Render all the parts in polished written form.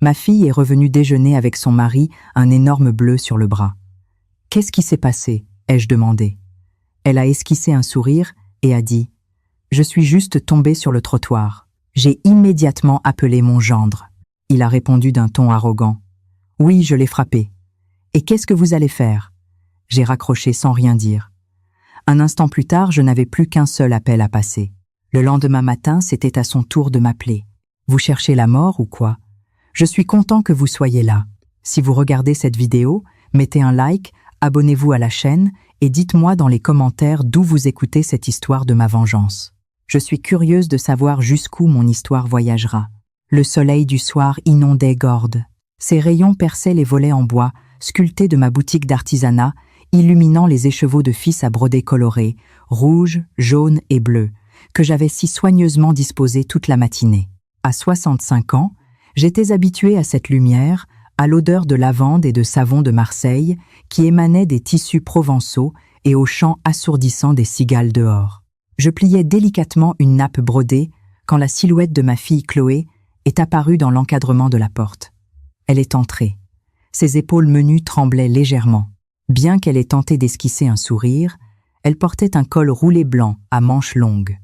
Ma fille est revenue déjeuner avec son mari, un énorme bleu sur le bras. « Qu'est-ce qui s'est passé ?» ai-je demandé. Elle a esquissé un sourire et a dit « Je suis juste tombée sur le trottoir. » J'ai immédiatement appelé mon gendre. Il a répondu d'un ton arrogant. « Oui, je l'ai frappé. »« Et qu'est-ce que vous allez faire ?» J'ai raccroché sans rien dire. Un instant plus tard, je n'avais plus qu'un seul appel à passer. Le lendemain matin, c'était à son tour de m'appeler. « Vous cherchez la mort ou quoi ? Je suis content que vous soyez là. Si vous regardez cette vidéo, mettez un like, abonnez-vous à la chaîne et dites-moi dans les commentaires d'où vous écoutez cette histoire de ma vengeance. Je suis curieuse de savoir jusqu'où mon histoire voyagera. » Le soleil du soir inondait Gordes. Ses rayons perçaient les volets en bois, sculptés de ma boutique d'artisanat, illuminant les écheveaux de fils à brodés colorés, rouges, jaunes et bleus, que j'avais si soigneusement disposés toute la matinée. À 65 ans, j'étais habituée à cette lumière, à l'odeur de lavande et de savon de Marseille qui émanait des tissus provençaux et au chant assourdissant des cigales dehors. Je pliais délicatement une nappe brodée quand la silhouette de ma fille Chloé est apparue dans l'encadrement de la porte. Elle est entrée. Ses épaules menues tremblaient légèrement. Bien qu'elle ait tenté d'esquisser un sourire, elle portait un col roulé blanc à manches longues.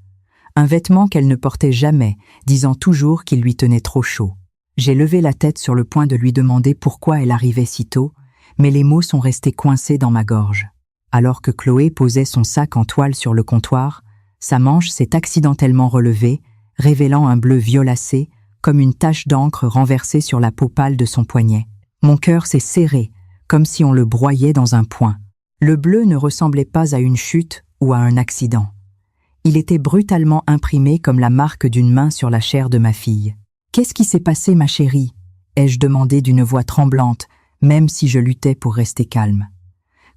Un vêtement qu'elle ne portait jamais, disant toujours qu'il lui tenait trop chaud. J'ai levé la tête sur le point de lui demander pourquoi elle arrivait si tôt, mais les mots sont restés coincés dans ma gorge. Alors que Chloé posait son sac en toile sur le comptoir, sa manche s'est accidentellement relevée, révélant un bleu violacé, comme une tache d'encre renversée sur la peau pâle de son poignet. Mon cœur s'est serré, comme si on le broyait dans un poing. Le bleu ne ressemblait pas à une chute ou à un accident. Il était brutalement imprimé comme la marque d'une main sur la chair de ma fille. « Qu'est-ce qui s'est passé, ma chérie ?» ai-je demandé d'une voix tremblante, même si je luttais pour rester calme.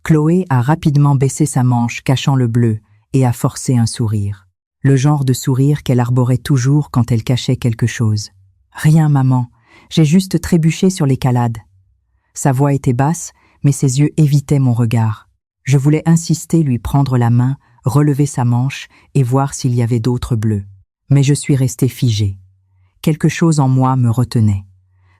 Chloé a rapidement baissé sa manche, cachant le bleu, et a forcé un sourire. Le genre de sourire qu'elle arborait toujours quand elle cachait quelque chose. « Rien, maman, j'ai juste trébuché sur l'écalade. » Sa voix était basse, mais ses yeux évitaient mon regard. Je voulais insister, lui prendre la main, relever sa manche et voir s'il y avait d'autres bleus. Mais je suis restée figée. Quelque chose en moi me retenait.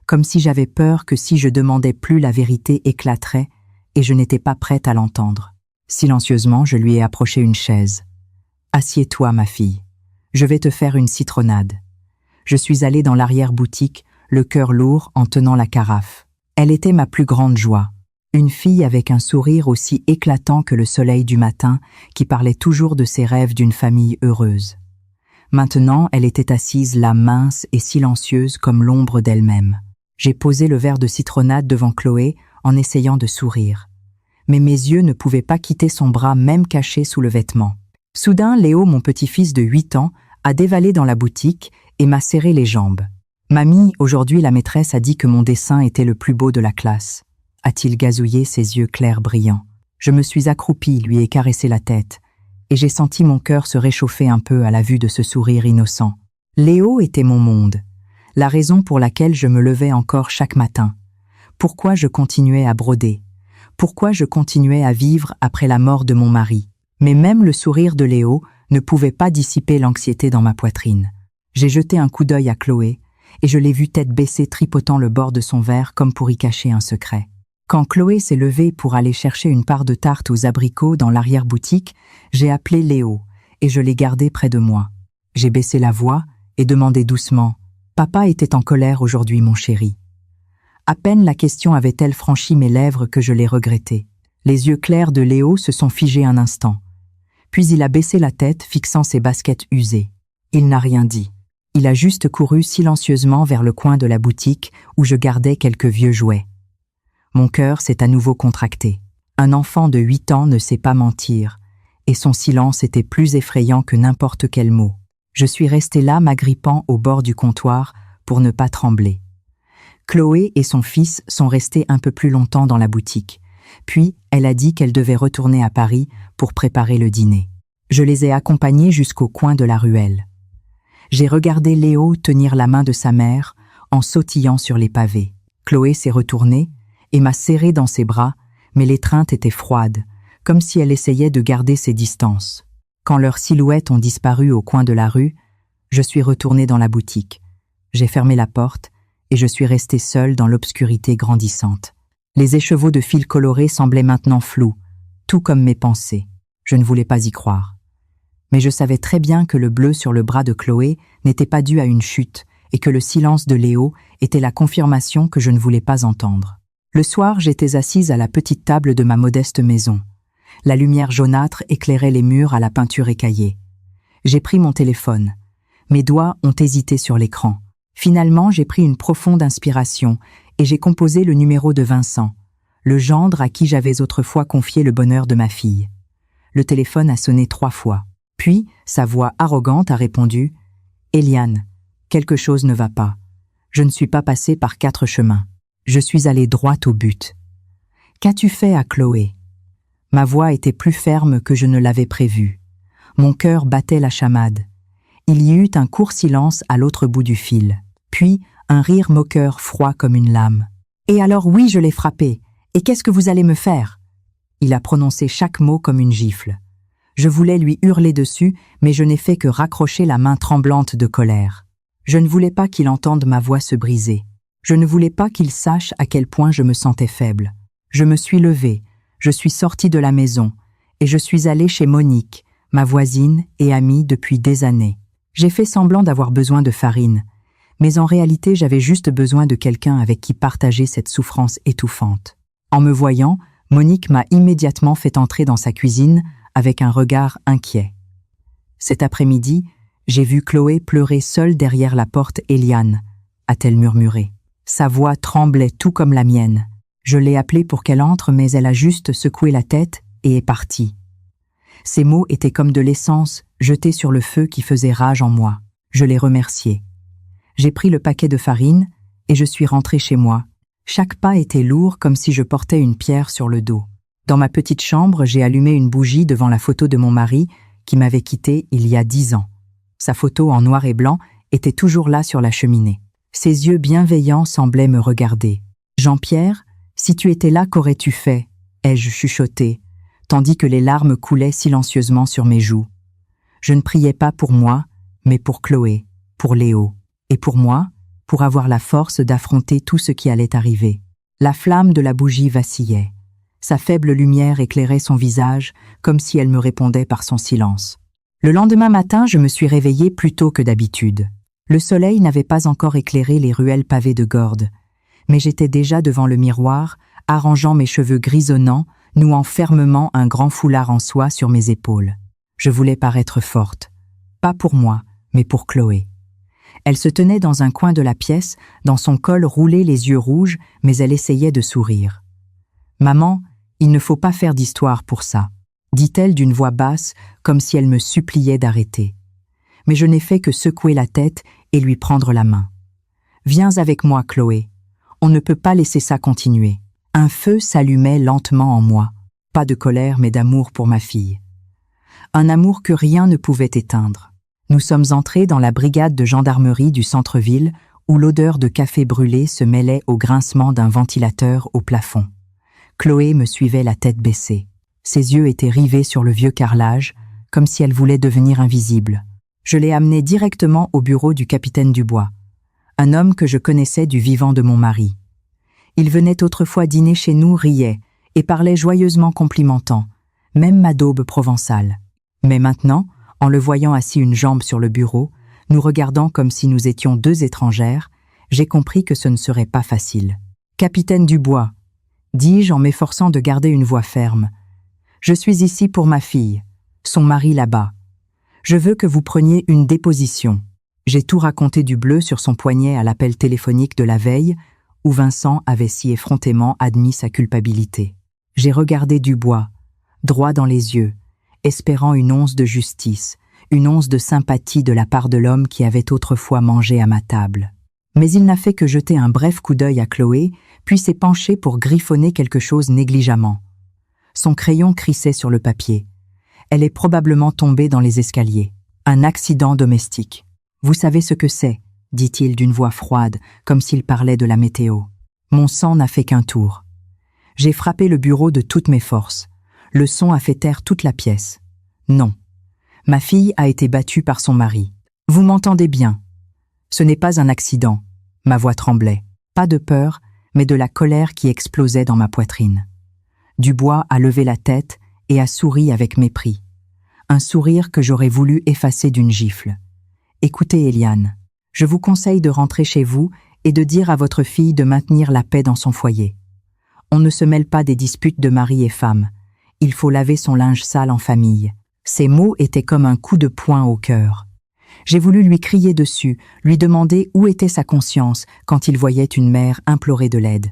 Comme si j'avais peur que si je demandais plus, la vérité éclaterait et je n'étais pas prête à l'entendre. Silencieusement, je lui ai approché une chaise. « Assieds-toi, ma fille. Je vais te faire une citronnade. » Je suis allée dans l'arrière-boutique, le cœur lourd en tenant la carafe. Elle était ma plus grande joie. Une fille avec un sourire aussi éclatant que le soleil du matin qui parlait toujours de ses rêves d'une famille heureuse. Maintenant, elle était assise là, mince et silencieuse comme l'ombre d'elle-même. J'ai posé le verre de citronnade devant Chloé en essayant de sourire. Mais mes yeux ne pouvaient pas quitter son bras même caché sous le vêtement. Soudain, Léo, mon petit-fils de 8 ans, a dévalé dans la boutique et m'a serré les jambes. « Mamie, aujourd'hui la maîtresse a dit que mon dessin était le plus beau de la classe. » a-t-il gazouillé, ses yeux clairs brillants. Je me suis accroupie, lui ai caressé la tête, et j'ai senti mon cœur se réchauffer un peu à la vue de ce sourire innocent. Léo était mon monde, la raison pour laquelle je me levais encore chaque matin. Pourquoi je continuais à broder, pourquoi je continuais à vivre après la mort de mon mari. Mais même le sourire de Léo ne pouvait pas dissiper l'anxiété dans ma poitrine. J'ai jeté un coup d'œil à Chloé, et je l'ai vue tête baissée tripotant le bord de son verre comme pour y cacher un secret. Quand Chloé s'est levée pour aller chercher une part de tarte aux abricots dans l'arrière-boutique, j'ai appelé Léo et je l'ai gardé près de moi. J'ai baissé la voix et demandé doucement « Papa était en colère aujourd'hui, mon chéri. » À peine la question avait-elle franchi mes lèvres que je l'ai regretté. Les yeux clairs de Léo se sont figés un instant. Puis il a baissé la tête, fixant ses baskets usées. Il n'a rien dit. Il a juste couru silencieusement vers le coin de la boutique où je gardais quelques vieux jouets. Mon cœur s'est à nouveau contracté. Un enfant de 8 ans ne sait pas mentir, et son silence était plus effrayant que n'importe quel mot. Je suis restée là, m'agrippant au bord du comptoir pour ne pas trembler. Chloé et son fils sont restés un peu plus longtemps dans la boutique. Puis, elle a dit qu'elle devait retourner à Paris pour préparer le dîner. Je les ai accompagnés jusqu'au coin de la ruelle. J'ai regardé Léo tenir la main de sa mère en sautillant sur les pavés. Chloé s'est retournée et m'a serré dans ses bras, mais l'étreinte était froide, comme si elle essayait de garder ses distances. Quand leurs silhouettes ont disparu au coin de la rue, je suis retournée dans la boutique. J'ai fermé la porte et je suis restée seule dans l'obscurité grandissante. Les écheveaux de fils colorés semblaient maintenant flous, tout comme mes pensées. Je ne voulais pas y croire. Mais je savais très bien que le bleu sur le bras de Chloé n'était pas dû à une chute et que le silence de Léo était la confirmation que je ne voulais pas entendre. Le soir, j'étais assise à la petite table de ma modeste maison. La lumière jaunâtre éclairait les murs à la peinture écaillée. J'ai pris mon téléphone. Mes doigts ont hésité sur l'écran. Finalement, j'ai pris une profonde inspiration et j'ai composé le numéro de Vincent, le gendre à qui j'avais autrefois confié le bonheur de ma fille. Le téléphone a sonné 3 fois. Puis, sa voix arrogante a répondu « Eliane, quelque chose ne va pas. Je ne suis pas passée par 4 chemins. Je suis allée droit au but. Qu'as-tu fait à Chloé ?» Ma voix était plus ferme que je ne l'avais prévu. Mon cœur battait la chamade. Il y eut un court silence à l'autre bout du fil. Puis, un rire moqueur froid comme une lame. « Et alors oui, je l'ai frappé. Et qu'est-ce que vous allez me faire ?» Il a prononcé chaque mot comme une gifle. Je voulais lui hurler dessus, mais je n'ai fait que raccrocher la main tremblante de colère. Je ne voulais pas qu'il entende ma voix se briser. Je ne voulais pas qu'il sache à quel point je me sentais faible. Je me suis levée, je suis sortie de la maison, et je suis allée chez Monique, ma voisine et amie depuis des années. J'ai fait semblant d'avoir besoin de farine, mais en réalité j'avais juste besoin de quelqu'un avec qui partager cette souffrance étouffante. En me voyant, Monique m'a immédiatement fait entrer dans sa cuisine avec un regard inquiet. Cet après-midi, j'ai vu Chloé pleurer seule derrière la porte Eliane, a-t-elle murmuré. Sa voix tremblait tout comme la mienne. Je l'ai appelée pour qu'elle entre, mais elle a juste secoué la tête et est partie. Ces mots étaient comme de l'essence jetée sur le feu qui faisait rage en moi. Je l'ai remerciée. J'ai pris le paquet de farine et je suis rentrée chez moi. Chaque pas était lourd comme si je portais une pierre sur le dos. Dans ma petite chambre, j'ai allumé une bougie devant la photo de mon mari qui m'avait quittée il y a 10 ans. Sa photo en noir et blanc était toujours là sur la cheminée. Ses yeux bienveillants semblaient me regarder. « Jean-Pierre, si tu étais là, qu'aurais-tu fait ?» ai-je chuchoté, tandis que les larmes coulaient silencieusement sur mes joues. Je ne priais pas pour moi, mais pour Chloé, pour Léo, et pour moi, pour avoir la force d'affronter tout ce qui allait arriver. La flamme de la bougie vacillait. Sa faible lumière éclairait son visage, comme si elle me répondait par son silence. Le lendemain matin, je me suis réveillée plus tôt que d'habitude. Le soleil n'avait pas encore éclairé les ruelles pavées de Gordes, mais j'étais déjà devant le miroir, arrangeant mes cheveux grisonnants, nouant fermement un grand foulard en soie sur mes épaules. Je voulais paraître forte, pas pour moi, mais pour Chloé. Elle se tenait dans un coin de la pièce, dans son col roulé les yeux rouges, mais elle essayait de sourire. « Maman, il ne faut pas faire d'histoire pour ça », dit-elle d'une voix basse, comme si elle me suppliait d'arrêter. Mais je n'ai fait que secouer la tête et lui prendre la main. « Viens avec moi, Chloé. On ne peut pas laisser ça continuer. » Un feu s'allumait lentement en moi, pas de colère mais d'amour pour ma fille. Un amour que rien ne pouvait éteindre. Nous sommes entrés dans la brigade de gendarmerie du centre-ville où l'odeur de café brûlé se mêlait au grincement d'un ventilateur au plafond. Chloé me suivait la tête baissée. Ses yeux étaient rivés sur le vieux carrelage, comme si elle voulait devenir invisible. Je l'ai amenée directement au bureau du capitaine Dubois, un homme que je connaissais du vivant de mon mari. Il venait autrefois dîner chez nous, riait et parlait joyeusement complimentant, même ma daube provençale. Mais maintenant, en le voyant assis une jambe sur le bureau, nous regardant comme si nous étions 2 étrangères, j'ai compris que ce ne serait pas facile. « Capitaine Dubois », dis-je en m'efforçant de garder une voix ferme, « je suis ici pour ma fille, son mari là-bas. Je veux que vous preniez une déposition. » J'ai tout raconté du bleu sur son poignet à l'appel téléphonique de la veille, où Vincent avait si effrontément admis sa culpabilité. J'ai regardé Dubois, droit dans les yeux, espérant une once de justice, une once de sympathie de la part de l'homme qui avait autrefois mangé à ma table. Mais il n'a fait que jeter un bref coup d'œil à Chloé, puis s'est penché pour griffonner quelque chose négligemment. Son crayon crissait sur le papier. Elle est probablement tombée dans les escaliers. Un accident domestique. Vous savez ce que c'est, dit-il d'une voix froide, comme s'il parlait de la météo. Mon sang n'a fait qu'un tour. J'ai frappé le bureau de toutes mes forces. Le son a fait taire toute la pièce. Non. Ma fille a été battue par son mari. Vous m'entendez bien. Ce n'est pas un accident. Ma voix tremblait. Pas de peur, mais de la colère qui explosait dans ma poitrine. Dubois a levé la tête et a souri avec mépris. Un sourire que j'aurais voulu effacer d'une gifle. « Écoutez, Eliane, je vous conseille de rentrer chez vous et de dire à votre fille de maintenir la paix dans son foyer. On ne se mêle pas des disputes de mari et femme. Il faut laver son linge sale en famille. » Ces mots étaient comme un coup de poing au cœur. J'ai voulu lui crier dessus, lui demander où était sa conscience quand il voyait une mère implorer de l'aide.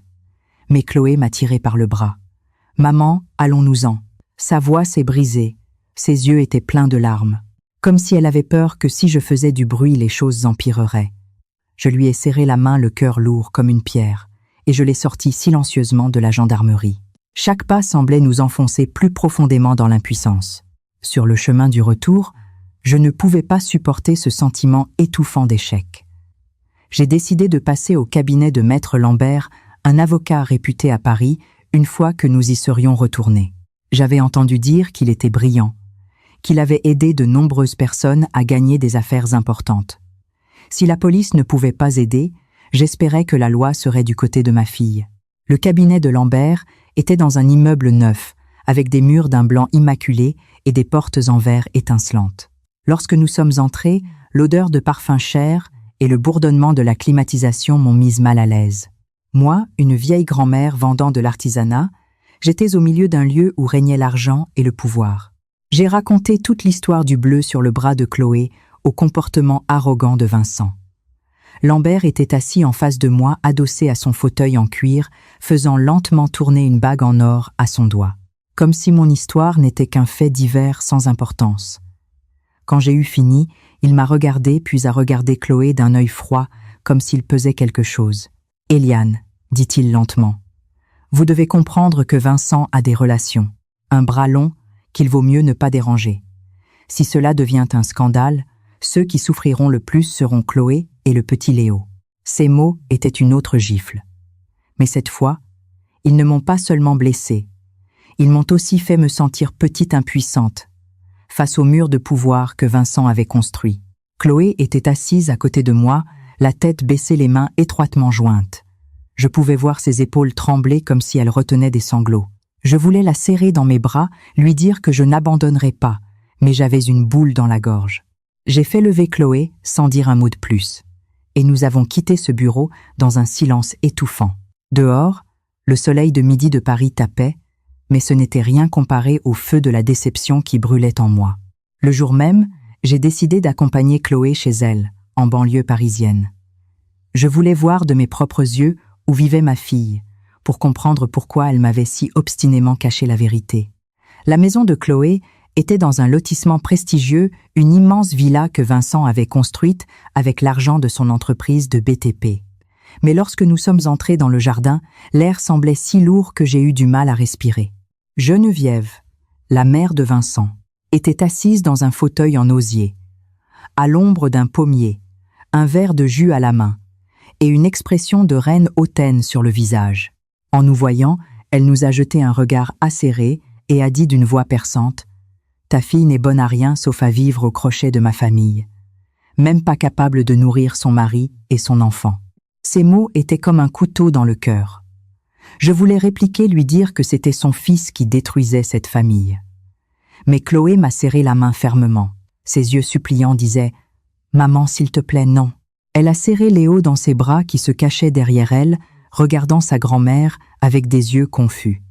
Mais Chloé m'a tiré par le bras. « Maman, allons-nous-en. » Sa voix s'est brisée. Ses yeux étaient pleins de larmes. Comme si elle avait peur que si je faisais du bruit, les choses empireraient. Je lui ai serré la main, le cœur lourd comme une pierre, et je l'ai sorti silencieusement de la gendarmerie. Chaque pas semblait nous enfoncer plus profondément dans l'impuissance. Sur le chemin du retour, je ne pouvais pas supporter ce sentiment étouffant d'échec. J'ai décidé de passer au cabinet de Maître Lambert, un avocat réputé à Paris, une fois que nous y serions retournés. J'avais entendu dire qu'il était brillant, qu'il avait aidé de nombreuses personnes à gagner des affaires importantes. Si la police ne pouvait pas aider, j'espérais que la loi serait du côté de ma fille. Le cabinet de Lambert était dans un immeuble neuf, avec des murs d'un blanc immaculé et des portes en verre étincelantes. Lorsque nous sommes entrés, l'odeur de parfum cher et le bourdonnement de la climatisation m'ont mise mal à l'aise. Moi, une vieille grand-mère vendant de l'artisanat, j'étais au milieu d'un lieu où régnait l'argent et le pouvoir. J'ai raconté toute l'histoire du bleu sur le bras de Chloé au comportement arrogant de Vincent. Lambert était assis en face de moi, adossé à son fauteuil en cuir, faisant lentement tourner une bague en or à son doigt, comme si mon histoire n'était qu'un fait divers sans importance. Quand j'ai eu fini, il m'a regardé puis a regardé Chloé d'un œil froid, comme s'il pesait quelque chose. « Eliane, » dit-il lentement, « vous devez comprendre que Vincent a des relations, un bras long qu'il vaut mieux ne pas déranger. Si cela devient un scandale, ceux qui souffriront le plus seront Chloé et le petit Léo. » Ces mots étaient une autre gifle. Mais cette fois, ils ne m'ont pas seulement blessée, ils m'ont aussi fait me sentir petite impuissante, face au mur de pouvoir que Vincent avait construit. Chloé était assise à côté de moi, la tête baissée, les mains étroitement jointes. Je pouvais voir ses épaules trembler comme si elle retenait des sanglots. Je voulais la serrer dans mes bras, lui dire que je n'abandonnerais pas, mais j'avais une boule dans la gorge. J'ai fait lever Chloé sans dire un mot de plus, et nous avons quitté ce bureau dans un silence étouffant. Dehors, le soleil de midi de Paris tapait, mais ce n'était rien comparé au feu de la déception qui brûlait en moi. Le jour même, j'ai décidé d'accompagner Chloé chez elle, en banlieue parisienne. Je voulais voir de mes propres yeux où vivait ma fille, pour comprendre pourquoi elle m'avait si obstinément caché la vérité. La maison de Chloé était dans un lotissement prestigieux, une immense villa que Vincent avait construite avec l'argent de son entreprise de BTP. Mais lorsque nous sommes entrés dans le jardin, l'air semblait si lourd que j'ai eu du mal à respirer. Geneviève, la mère de Vincent, était assise dans un fauteuil en osier, à l'ombre d'un pommier, un verre de jus à la main, et une expression de reine hautaine sur le visage. En nous voyant, elle nous a jeté un regard acéré et a dit d'une voix perçante « Ta fille n'est bonne à rien sauf à vivre au crochet de ma famille, même pas capable de nourrir son mari et son enfant. » Ces mots étaient comme un couteau dans le cœur. Je voulais répliquer, lui dire que c'était son fils qui détruisait cette famille. Mais Chloé m'a serré la main fermement. Ses yeux suppliants disaient « Maman, s'il te plaît, non ». Elle a serré Léo dans ses bras qui se cachaient derrière elle, regardant sa grand-mère avec des yeux confus.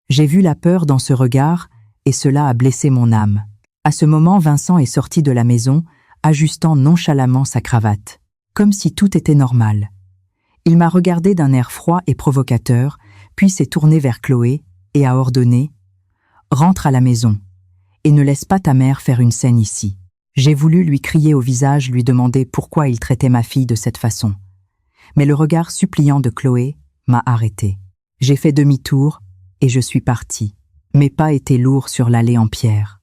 J'ai vu la peur dans ce regard et cela a blessé mon âme. À ce moment, Vincent est sorti de la maison, ajustant nonchalamment sa cravate, comme si tout était normal. Il m'a regardé d'un air froid et provocateur, puis s'est tourné vers Chloé et a ordonné « Rentre à la maison et ne laisse pas ta mère faire une scène ici. » J'ai voulu lui crier au visage, lui demander pourquoi il traitait ma fille de cette façon. Mais le regard suppliant de Chloé m'a arrêté. J'ai fait demi-tour et je suis partie. Mes pas étaient lourds sur l'allée en pierre.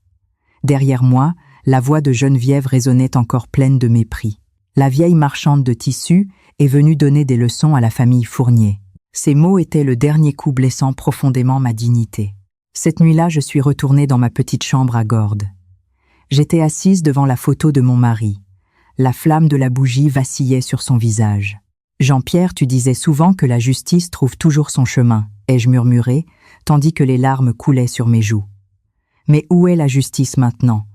Derrière moi, la voix de Geneviève résonnait encore pleine de mépris. La vieille marchande de tissus est venue donner des leçons à la famille Fournier. Ces mots étaient le dernier coup blessant profondément ma dignité. Cette nuit-là, je suis retournée dans ma petite chambre à Gordes. J'étais assise devant la photo de mon mari. La flamme de la bougie vacillait sur son visage. Jean-Pierre, tu disais souvent que la justice trouve toujours son chemin, ai-je murmuré, tandis que les larmes coulaient sur mes joues. Mais où est la justice maintenant?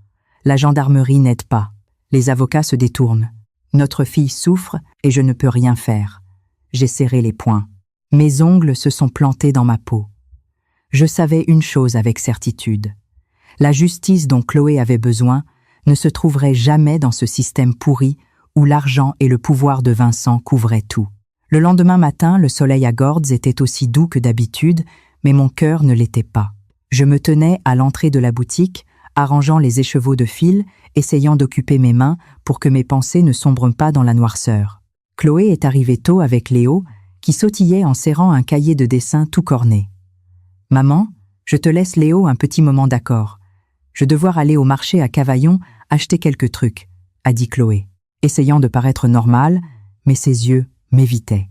La gendarmerie n'aide pas. Les avocats se détournent. Notre fille souffre et je ne peux rien faire. J'ai serré les poings. Mes ongles se sont plantés dans ma peau. Je savais une chose avec certitude. La justice dont Chloé avait besoin ne se trouverait jamais dans ce système pourri où l'argent et le pouvoir de Vincent couvraient tout. Le lendemain matin, le soleil à Gordes était aussi doux que d'habitude, mais mon cœur ne l'était pas. Je me tenais à l'entrée de la boutique, arrangeant les écheveaux de fil, essayant d'occuper mes mains pour que mes pensées ne sombrent pas dans la noirceur. Chloé est arrivée tôt avec Léo, qui sautillait en serrant un cahier de dessin tout corné. « Maman, je te laisse Léo un petit moment d'accord. Je vais devoir aller au marché à Cavaillon acheter quelques trucs, » a dit Chloé, essayant de paraître normale, mais ses yeux m'évitaient.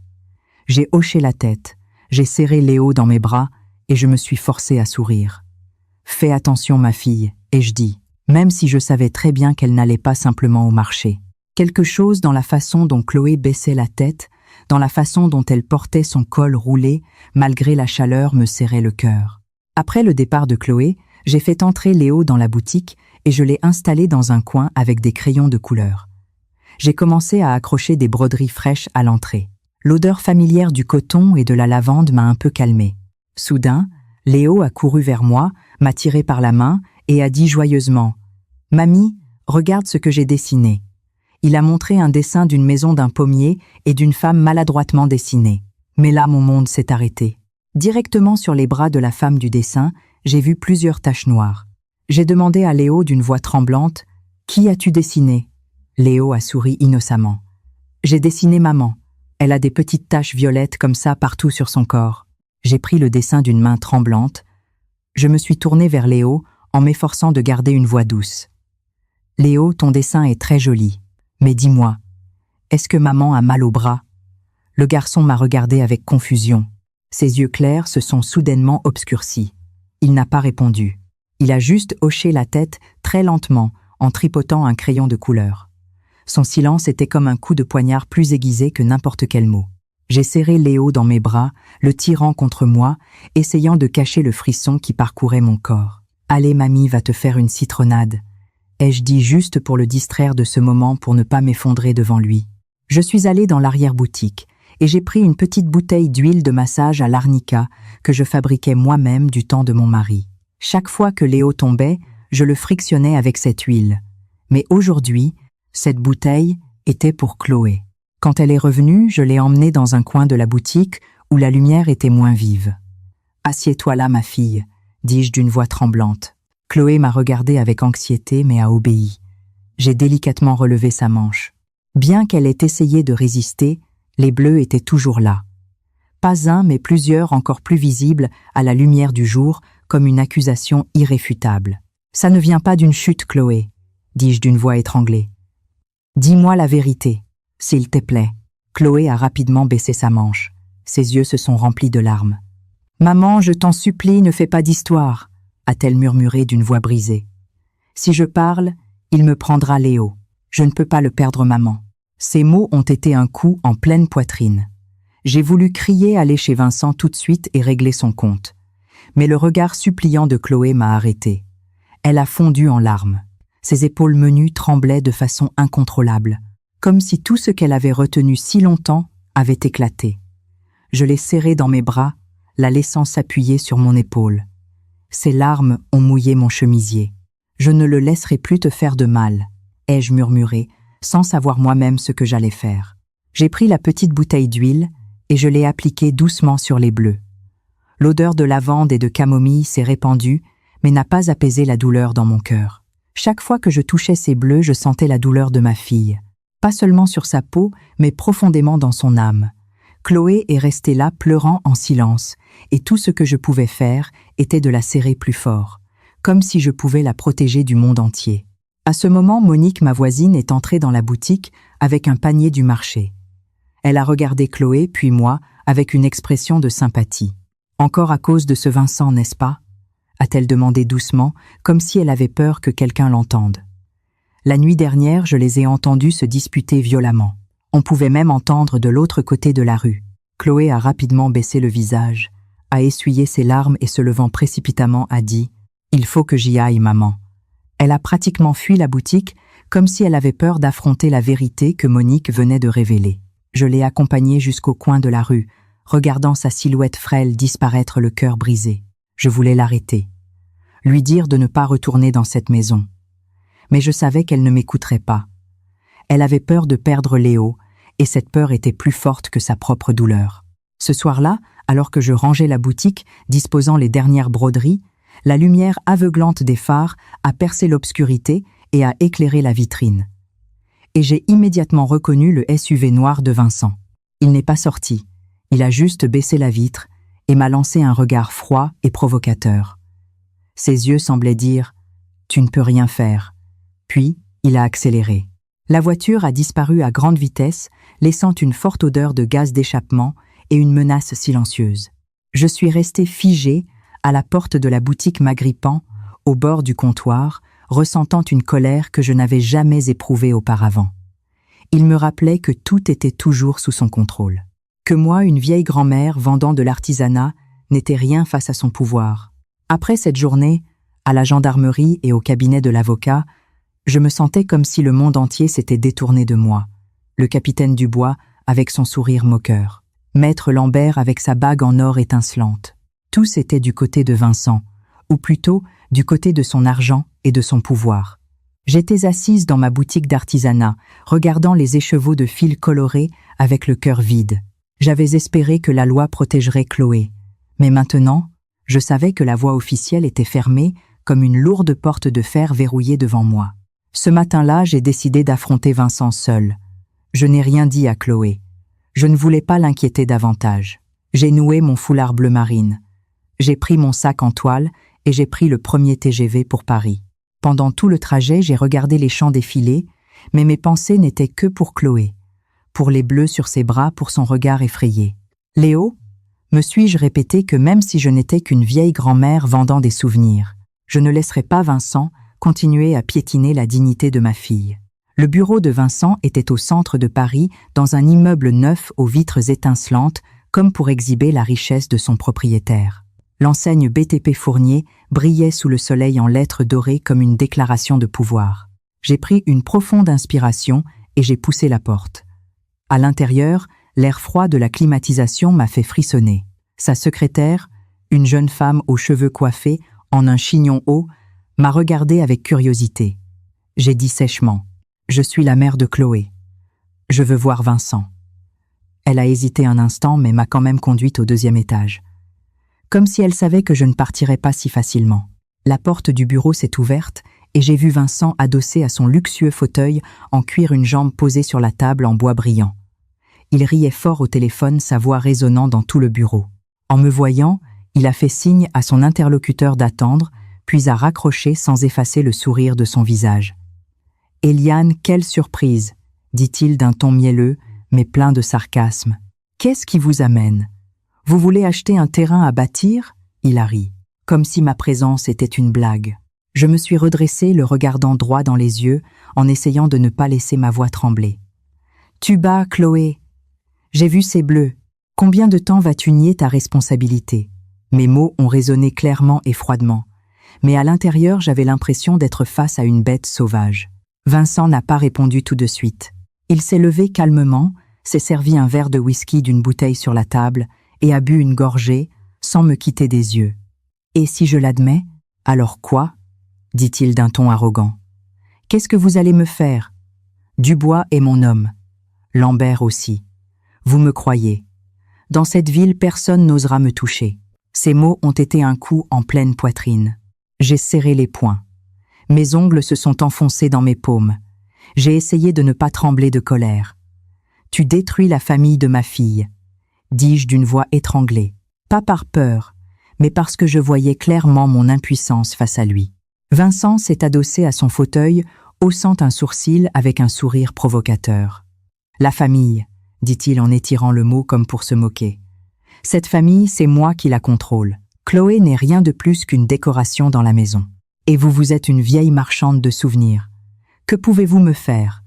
J'ai hoché la tête, j'ai serré Léo dans mes bras et je me suis forcée à sourire. « Fais attention ma fille », ai-je dit, même si je savais très bien qu'elle n'allait pas simplement au marché. Quelque chose dans la façon dont Chloé baissait la tête, dans la façon dont elle portait son col roulé, malgré la chaleur, me serrait le cœur. Après le départ de Chloé, j'ai fait entrer Léo dans la boutique et je l'ai installé dans un coin avec des crayons de couleur. J'ai commencé à accrocher des broderies fraîches à l'entrée. L'odeur familière du coton et de la lavande m'a un peu calmée. Soudain, Léo a couru vers moi, m'a tiré par la main et a dit joyeusement « Mamie, regarde ce que j'ai dessiné ». Il a montré un dessin d'une maison d'un pommier et d'une femme maladroitement dessinée. Mais là, mon monde s'est arrêté. Directement sur les bras de la femme du dessin, j'ai vu plusieurs taches noires. J'ai demandé à Léo d'une voix tremblante « Qui as-tu dessiné ?» Léo a souri innocemment. « J'ai dessiné maman. Elle a des petites taches violettes comme ça partout sur son corps. » J'ai pris le dessin d'une main tremblante. Je me suis tournée vers Léo en m'efforçant de garder une voix douce. « Léo, ton dessin est très joli. Mais dis-moi, est-ce que maman a mal au bras ?» Le garçon m'a regardé avec confusion. Ses yeux clairs se sont soudainement obscurcis. Il n'a pas répondu. Il a juste hoché la tête très lentement en tripotant un crayon de couleur. Son silence était comme un coup de poignard plus aiguisé que n'importe quel mot. J'ai serré Léo dans mes bras, le tirant contre moi, essayant de cacher le frisson qui parcourait mon corps. « Allez, mamie va te faire une citronnade », ai-je dit juste pour le distraire de ce moment pour ne pas m'effondrer devant lui. Je suis allée dans l'arrière-boutique et j'ai pris une petite bouteille d'huile de massage à l'arnica que je fabriquais moi-même du temps de mon mari. Chaque fois que Léo tombait, je le frictionnais avec cette huile. Mais aujourd'hui, cette bouteille était pour Chloé. Quand elle est revenue, je l'ai emmenée dans un coin de la boutique où la lumière était moins vive. « Assieds-toi là, ma fille », dis-je d'une voix tremblante. Chloé m'a regardé avec anxiété mais a obéi. J'ai délicatement relevé sa manche. Bien qu'elle ait essayé de résister, les bleus étaient toujours là. Pas un mais plusieurs encore plus visibles à la lumière du jour comme une accusation irréfutable. « Ça ne vient pas d'une chute, Chloé », dis-je d'une voix étranglée. « Dis-moi la vérité, s'il te plaît. » Chloé a rapidement baissé sa manche. Ses yeux se sont remplis de larmes. « Maman, je t'en supplie, ne fais pas d'histoire », a-t-elle murmuré d'une voix brisée. « Si je parle, il me prendra Léo. Je ne peux pas le perdre, maman. » Ces mots ont été un coup en pleine poitrine. J'ai voulu crier aller chez Vincent tout de suite et régler son compte. Mais le regard suppliant de Chloé m'a arrêté. Elle a fondu en larmes. Ses épaules menues tremblaient de façon incontrôlable, comme si tout ce qu'elle avait retenu si longtemps avait éclaté. Je l'ai serrée dans mes bras, la laissant s'appuyer sur mon épaule. Ses larmes ont mouillé mon chemisier. « Je ne le laisserai plus te faire de mal », ai-je murmuré, sans savoir moi-même ce que j'allais faire. J'ai pris la petite bouteille d'huile et je l'ai appliquée doucement sur les bleus. L'odeur de lavande et de camomille s'est répandue, mais n'a pas apaisé la douleur dans mon cœur. Chaque fois que je touchais ces bleus, je sentais la douleur de ma fille. Pas seulement sur sa peau, mais profondément dans son âme. Chloé est restée là pleurant en silence, et tout ce que je pouvais faire était de la serrer plus fort, comme si je pouvais la protéger du monde entier. À ce moment, Monique, ma voisine, est entrée dans la boutique avec un panier du marché. Elle a regardé Chloé, puis moi, avec une expression de sympathie. « Encore à cause de ce Vincent, n'est-ce pas ?» a-t-elle demandé doucement, comme si elle avait peur que quelqu'un l'entende. La nuit dernière, je les ai entendus se disputer violemment. On pouvait même entendre de l'autre côté de la rue. Chloé a rapidement baissé le visage, a essuyé ses larmes et se levant précipitamment a dit « Il faut que j'y aille, maman ». Elle a pratiquement fui la boutique, comme si elle avait peur d'affronter la vérité que Monique venait de révéler. Je l'ai accompagnée jusqu'au coin de la rue, regardant sa silhouette frêle disparaître le cœur brisé. Je voulais l'arrêter, lui dire de ne pas retourner dans cette maison. Mais je savais qu'elle ne m'écouterait pas. Elle avait peur de perdre Léo, et cette peur était plus forte que sa propre douleur. Ce soir-là, alors que je rangeais la boutique, disposant les dernières broderies, la lumière aveuglante des phares a percé l'obscurité et a éclairé la vitrine. Et j'ai immédiatement reconnu le SUV noir de Vincent. Il n'est pas sorti, il a juste baissé la vitre et m'a lancé un regard froid et provocateur. Ses yeux semblaient dire « Tu ne peux rien faire ». Puis, il a accéléré. La voiture a disparu à grande vitesse, laissant une forte odeur de gaz d'échappement et une menace silencieuse. Je suis resté figé à la porte de la boutique m'agrippant, au bord du comptoir, ressentant une colère que je n'avais jamais éprouvée auparavant. Il me rappelait que tout était toujours sous son contrôle. Que moi, une vieille grand-mère vendant de l'artisanat, n'était rien face à son pouvoir. Après cette journée, à la gendarmerie et au cabinet de l'avocat, je me sentais comme si le monde entier s'était détourné de moi. Le capitaine Dubois avec son sourire moqueur. Maître Lambert avec sa bague en or étincelante. Tous étaient du côté de Vincent, ou plutôt du côté de son argent et de son pouvoir. J'étais assise dans ma boutique d'artisanat, regardant les écheveaux de fils colorés avec le cœur vide. J'avais espéré que la loi protégerait Chloé. Mais maintenant, je savais que la voie officielle était fermée comme une lourde porte de fer verrouillée devant moi. Ce matin-là, j'ai décidé d'affronter Vincent seul. Je n'ai rien dit à Chloé. Je ne voulais pas l'inquiéter davantage. J'ai noué mon foulard bleu marine. J'ai pris mon sac en toile et j'ai pris le premier TGV pour Paris. Pendant tout le trajet, j'ai regardé les champs défiler, mais mes pensées n'étaient que pour Chloé, pour les bleus sur ses bras, pour son regard effrayé. Léo, me suis-je répété que même si je n'étais qu'une vieille grand-mère vendant des souvenirs, je ne laisserais pas Vincent continuer à piétiner la dignité de ma fille. Le bureau de Vincent était au centre de Paris, dans un immeuble neuf aux vitres étincelantes, comme pour exhiber la richesse de son propriétaire. L'enseigne BTP Fournier brillait sous le soleil en lettres dorées comme une déclaration de pouvoir. J'ai pris une profonde inspiration et j'ai poussé la porte. À l'intérieur, l'air froid de la climatisation m'a fait frissonner. Sa secrétaire, une jeune femme aux cheveux coiffés, en un chignon haut, m'a regardé avec curiosité. J'ai dit sèchement « Je suis la mère de Chloé. Je veux voir Vincent ». Elle a hésité un instant mais m'a quand même conduite au 2e étage. Comme si elle savait que je ne partirais pas si facilement. La porte du bureau s'est ouverte et j'ai vu Vincent adossé à son luxueux fauteuil en cuir, une jambe posée sur la table en bois brillant. Il riait fort au téléphone, sa voix résonnant dans tout le bureau. En me voyant, il a fait signe à son interlocuteur d'attendre, puis a raccroché sans effacer le sourire de son visage. « Eliane, quelle surprise !» dit-il d'un ton mielleux, mais plein de sarcasme. « Qu'est-ce qui vous amène ? Vous voulez acheter un terrain à bâtir ?» Il a ri, comme si ma présence était une blague. Je me suis redressée, le regardant droit dans les yeux, en essayant de ne pas laisser ma voix trembler. « Tu bats, Chloé. J'ai vu ces bleus. Combien de temps vas-tu nier ta responsabilité ?» Mes mots ont résonné clairement et froidement. Mais à l'intérieur, j'avais l'impression d'être face à une bête sauvage. Vincent n'a pas répondu tout de suite. Il s'est levé calmement, s'est servi un verre de whisky d'une bouteille sur la table et a bu une gorgée, sans me quitter des yeux. « Et si je l'admets, alors quoi ?» dit-il d'un ton arrogant. « Qu'est-ce que vous allez me faire ? Dubois est mon homme. Lambert aussi. Vous me croyez. Dans cette ville, personne n'osera me toucher. » Ces mots ont été un coup en pleine poitrine. J'ai serré les poings. Mes ongles se sont enfoncés dans mes paumes. J'ai essayé de ne pas trembler de colère. « Tu détruis la famille de ma fille », dis-je d'une voix étranglée. Pas par peur, mais parce que je voyais clairement mon impuissance face à lui. Vincent s'est adossé à son fauteuil, haussant un sourcil avec un sourire provocateur. « La famille », dit-il en étirant le mot comme pour se moquer. « Cette famille, c'est moi qui la contrôle. Chloé n'est rien de plus qu'une décoration dans la maison. Et vous êtes une vieille marchande de souvenirs. Que pouvez-vous me faire ?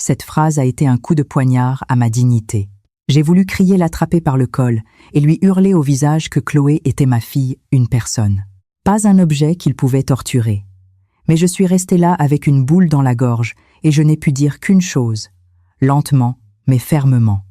Cette phrase a été un coup de poignard à ma dignité. J'ai voulu crier l'attraper par le col et lui hurler au visage que Chloé était ma fille, une personne. Pas un objet qu'il pouvait torturer. Mais je suis restée là avec une boule dans la gorge et je n'ai pu dire qu'une chose, lentement mais fermement.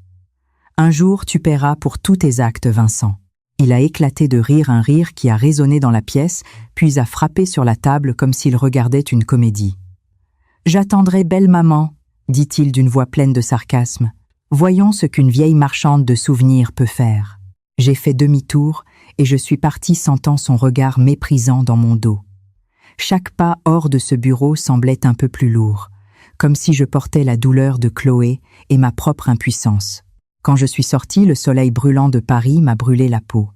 Un jour tu paieras pour tous tes actes, Vincent. Il a éclaté de rire, un rire qui a résonné dans la pièce, puis a frappé sur la table comme s'il regardait une comédie. « J'attendrai, belle maman », dit-il d'une voix pleine de sarcasme. « Voyons ce qu'une vieille marchande de souvenirs peut faire. » J'ai fait demi-tour et je suis partie sentant son regard méprisant dans mon dos. Chaque pas hors de ce bureau semblait un peu plus lourd, comme si je portais la douleur de Chloé et ma propre impuissance. Quand je suis sortie, le soleil brûlant de Paris m'a brûlé la peau.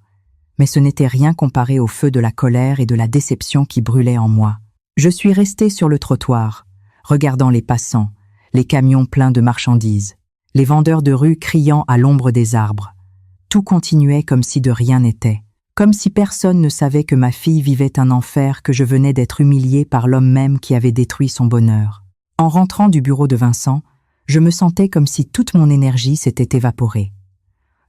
Mais ce n'était rien comparé au feu de la colère et de la déception qui brûlaient en moi. Je suis restée sur le trottoir, regardant les passants, les camions pleins de marchandises, les vendeurs de rue criant à l'ombre des arbres. Tout continuait comme si de rien n'était, comme si personne ne savait que ma fille vivait un enfer, que je venais d'être humiliée par l'homme même qui avait détruit son bonheur. En rentrant du bureau de Vincent, je me sentais comme si toute mon énergie s'était évaporée.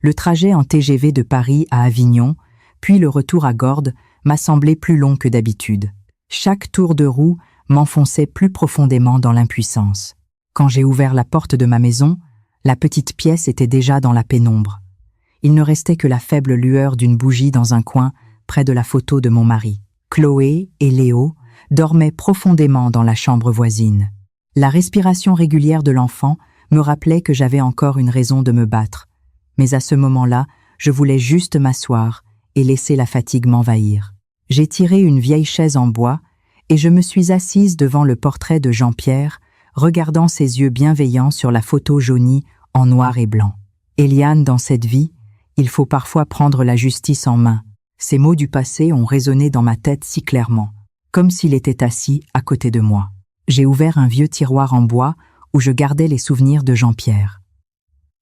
Le trajet en TGV de Paris à Avignon, puis le retour à Gordes, m'a semblé plus long que d'habitude. Chaque tour de roue m'enfonçait plus profondément dans l'impuissance. Quand j'ai ouvert la porte de ma maison, la petite pièce était déjà dans la pénombre. Il ne restait que la faible lueur d'une bougie dans un coin, près de la photo de mon mari. Chloé et Léo dormaient profondément dans la chambre voisine. La respiration régulière de l'enfant me rappelait que j'avais encore une raison de me battre. Mais à ce moment-là, je voulais juste m'asseoir et laisser la fatigue m'envahir. J'ai tiré une vieille chaise en bois et je me suis assise devant le portrait de Jean-Pierre, regardant ses yeux bienveillants sur la photo jaunie en noir et blanc. Eliane, dans cette vie, il faut parfois prendre la justice en main. Ces mots du passé ont résonné dans ma tête si clairement, comme s'il était assis à côté de moi. J'ai ouvert un vieux tiroir en bois où je gardais les souvenirs de Jean-Pierre.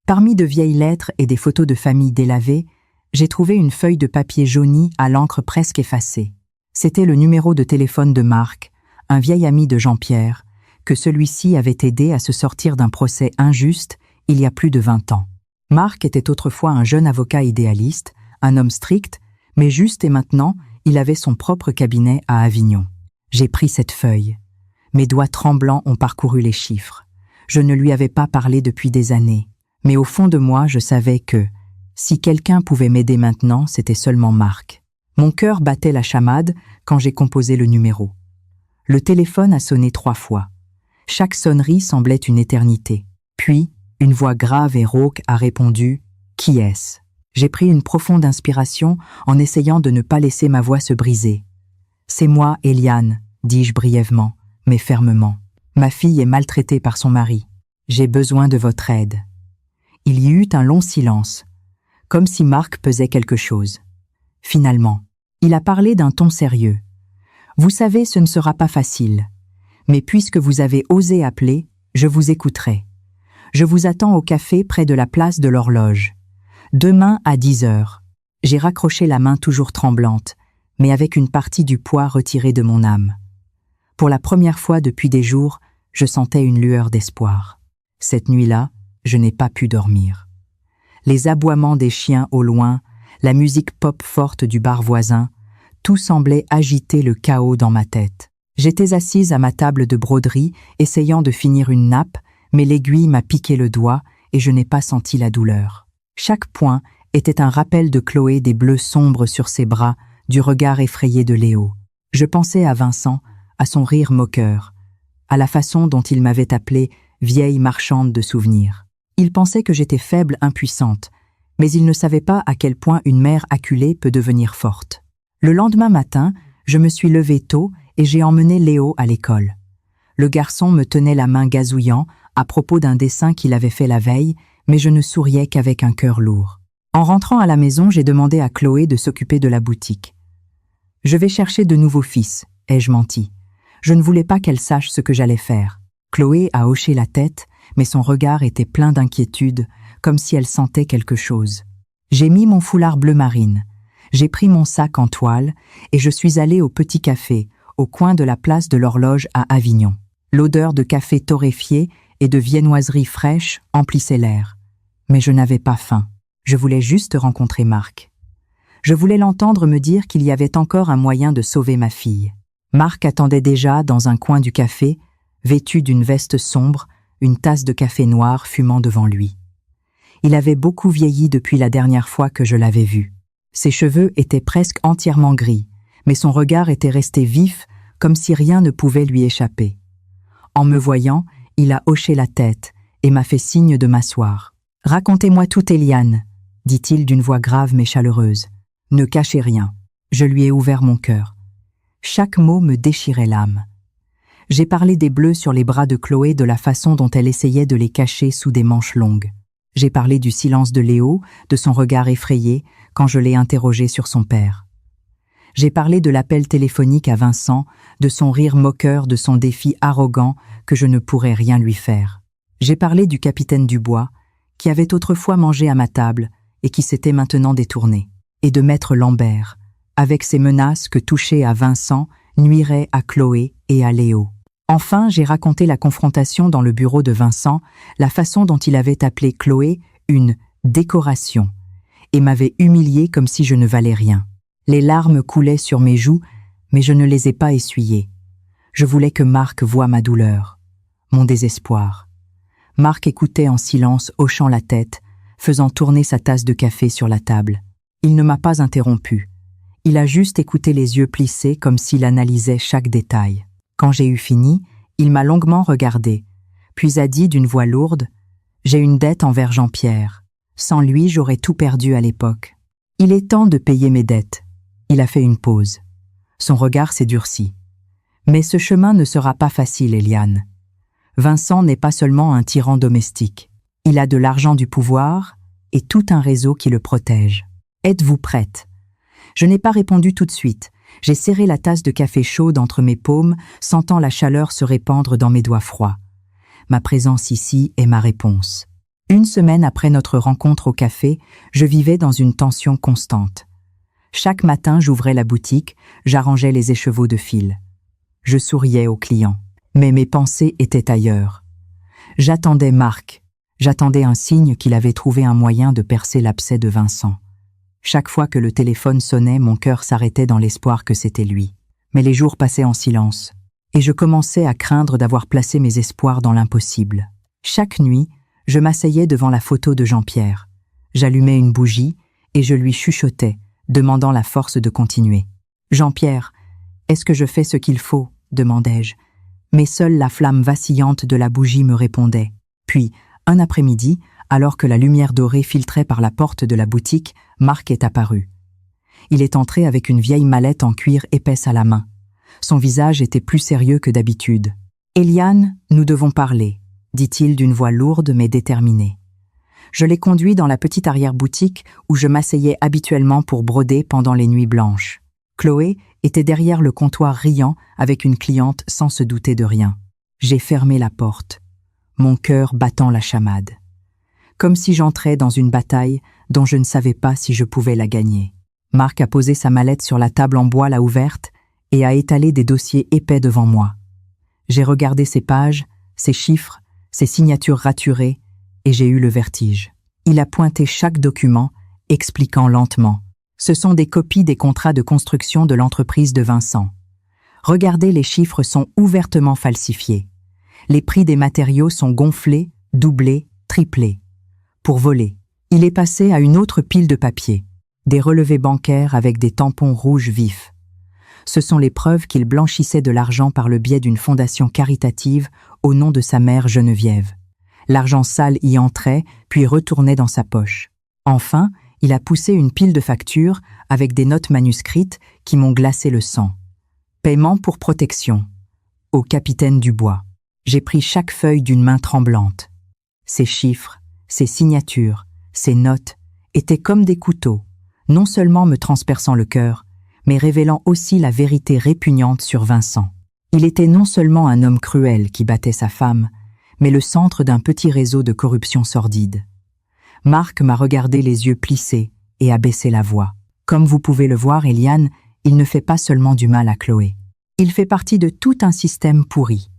Parmi de vieilles lettres et des photos de famille délavées, j'ai trouvé une feuille de papier jauni à l'encre presque effacée. C'était le numéro de téléphone de Marc, un vieil ami de Jean-Pierre, que celui-ci avait aidé à se sortir d'un procès injuste il y a plus de 20 ans. Marc était autrefois un jeune avocat idéaliste, un homme strict, mais juste, et maintenant, il avait son propre cabinet à Avignon. J'ai pris cette feuille. Mes doigts tremblants ont parcouru les chiffres. Je ne lui avais pas parlé depuis des années. Mais au fond de moi, je savais que, si quelqu'un pouvait m'aider maintenant, c'était seulement Marc. Mon cœur battait la chamade quand j'ai composé le numéro. Le téléphone a sonné 3 fois. Chaque sonnerie semblait une éternité. Puis, une voix grave et rauque a répondu « Qui est-ce » J'ai pris une profonde inspiration en essayant de ne pas laisser ma voix se briser. « C'est moi, Eliane », dis-je brièvement, mais fermement. « Ma fille est maltraitée par son mari. J'ai besoin de votre aide. » Il y eut un long silence, comme si Marc pesait quelque chose. Finalement, il a parlé d'un ton sérieux. « Vous savez, ce ne sera pas facile. Mais puisque vous avez osé appeler, je vous écouterai. Je vous attends au café près de la place de l'Horloge. Demain à 10h. » J'ai raccroché la main toujours tremblante, mais avec une partie du poids retirée de mon âme. Pour la première fois depuis des jours, je sentais une lueur d'espoir. Cette nuit-là, je n'ai pas pu dormir. Les aboiements des chiens au loin, la musique pop forte du bar voisin, tout semblait agiter le chaos dans ma tête. J'étais assise à ma table de broderie, essayant de finir une nappe, mais l'aiguille m'a piqué le doigt et je n'ai pas senti la douleur. Chaque point était un rappel de Chloé, des bleus sombres sur ses bras, du regard effrayé de Léo. Je pensais à Vincent, à son rire moqueur, à la façon dont il m'avait appelée vieille marchande de souvenirs. Il pensait que j'étais faible, impuissante, mais il ne savait pas à quel point une mère acculée peut devenir forte. Le lendemain matin, je me suis levée tôt et j'ai emmené Léo à l'école. Le garçon me tenait la main gazouillant à propos d'un dessin qu'il avait fait la veille, mais je ne souriais qu'avec un cœur lourd. En rentrant à la maison, j'ai demandé à Chloé de s'occuper de la boutique. « Je vais chercher de nouveaux fils », ai-je menti. Je ne voulais pas qu'elle sache ce que j'allais faire. Chloé a hoché la tête, mais son regard était plein d'inquiétude, comme si elle sentait quelque chose. J'ai mis mon foulard bleu marine. J'ai pris mon sac en toile et je suis allée au petit café, au coin de la place de l'Horloge à Avignon. L'odeur de café torréfié et de viennoiseries fraîches emplissaient l'air. Mais je n'avais pas faim. Je voulais juste rencontrer Marc. Je voulais l'entendre me dire qu'il y avait encore un moyen de sauver ma fille. Marc attendait déjà dans un coin du café, vêtu d'une veste sombre, une tasse de café noir fumant devant lui. Il avait beaucoup vieilli depuis la dernière fois que je l'avais vu. Ses cheveux étaient presque entièrement gris, mais son regard était resté vif, comme si rien ne pouvait lui échapper. En me voyant, il a hoché la tête et m'a fait signe de m'asseoir. « Racontez-moi tout, Eliane, » dit-il d'une voix grave mais chaleureuse. « Ne cachez rien. » Je lui ai ouvert mon cœur. Chaque mot me déchirait l'âme. J'ai parlé des bleus sur les bras de Chloé, de la façon dont elle essayait de les cacher sous des manches longues. J'ai parlé du silence de Léo, de son regard effrayé quand je l'ai interrogé sur son père. J'ai parlé de l'appel téléphonique à Vincent, de son rire moqueur, de son défi arrogant que je ne pourrais rien lui faire. J'ai parlé du capitaine Dubois, qui avait autrefois mangé à ma table et qui s'était maintenant détourné, et de maître Lambert, avec ses menaces que toucher à Vincent nuirait à Chloé et à Léo. Enfin, j'ai raconté la confrontation dans le bureau de Vincent, la façon dont il avait appelé Chloé une « décoration » et m'avait humiliée comme si je ne valais rien. Les larmes coulaient sur mes joues, mais je ne les ai pas essuyées. Je voulais que Marc voie ma douleur, mon désespoir. Marc écoutait en silence, hochant la tête, faisant tourner sa tasse de café sur la table. Il ne m'a pas interrompu. Il a juste écouté les yeux plissés comme s'il analysait chaque détail. Quand j'ai eu fini, il m'a longuement regardé, puis a dit d'une voix lourde « J'ai une dette envers Jean-Pierre. Sans lui, j'aurais tout perdu à l'époque. Il est temps de payer mes dettes. » Il a fait une pause. Son regard s'est durci. « Mais ce chemin ne sera pas facile, Eliane. Vincent n'est pas seulement un tyran domestique. Il a de l'argent, du pouvoir et tout un réseau qui le protège. Êtes-vous prête ?» Je n'ai pas répondu tout de suite. J'ai serré la tasse de café chaude entre mes paumes, sentant la chaleur se répandre dans mes doigts froids. Ma présence ici est ma réponse. Une semaine après notre rencontre au café, je vivais dans une tension constante. Chaque matin, j'ouvrais la boutique, j'arrangeais les écheveaux de fil. Je souriais aux clients, mais mes pensées étaient ailleurs. J'attendais Marc. J'attendais un signe qu'il avait trouvé un moyen de percer l'abcès de Vincent. Chaque fois que le téléphone sonnait, mon cœur s'arrêtait dans l'espoir que c'était lui. Mais les jours passaient en silence, et je commençais à craindre d'avoir placé mes espoirs dans l'impossible. Chaque nuit, je m'asseyais devant la photo de Jean-Pierre. J'allumais une bougie et je lui chuchotais, demandant la force de continuer. « Jean-Pierre, est-ce que je fais ce qu'il faut ?» demandai-je. Mais seule la flamme vacillante de la bougie me répondait. Puis, un après-midi, alors que la lumière dorée filtrait par la porte de la boutique, Marc est apparu. Il est entré avec une vieille mallette en cuir épaisse à la main. Son visage était plus sérieux que d'habitude. « Eliane, nous devons parler », dit-il d'une voix lourde mais déterminée. Je l'ai conduit dans la petite arrière-boutique où je m'asseyais habituellement pour broder pendant les nuits blanches. Chloé était derrière le comptoir riant avec une cliente sans se douter de rien. J'ai fermé la porte, mon cœur battant la chamade. Comme si j'entrais dans une bataille dont je ne savais pas si je pouvais la gagner. Marc a posé sa mallette sur la table en bois là ouverte et a étalé des dossiers épais devant moi. J'ai regardé ses pages, ses chiffres, ses signatures raturées, et j'ai eu le vertige. Il a pointé chaque document, expliquant lentement. Ce sont des copies des contrats de construction de l'entreprise de Vincent. Regardez, les chiffres sont ouvertement falsifiés. Les prix des matériaux sont gonflés, doublés, triplés. Pour voler, il est passé à une autre pile de papier, des relevés bancaires avec des tampons rouges vifs. Ce sont les preuves qu'il blanchissait de l'argent par le biais d'une fondation caritative au nom de sa mère Geneviève. L'argent sale y entrait, puis retournait dans sa poche. Enfin, il a poussé une pile de factures avec des notes manuscrites qui m'ont glacé le sang. Paiement pour protection. Au capitaine Dubois. J'ai pris chaque feuille d'une main tremblante. Ces chiffres, ces signatures, ces notes étaient comme des couteaux, non seulement me transperçant le cœur, mais révélant aussi la vérité répugnante sur Vincent. Il était non seulement un homme cruel qui battait sa femme, mais le centre d'un petit réseau de corruption sordide. Marc m'a regardé les yeux plissés et a baissé la voix. Comme vous pouvez le voir, Eliane, il ne fait pas seulement du mal à Chloé. Il fait partie de tout un système pourri.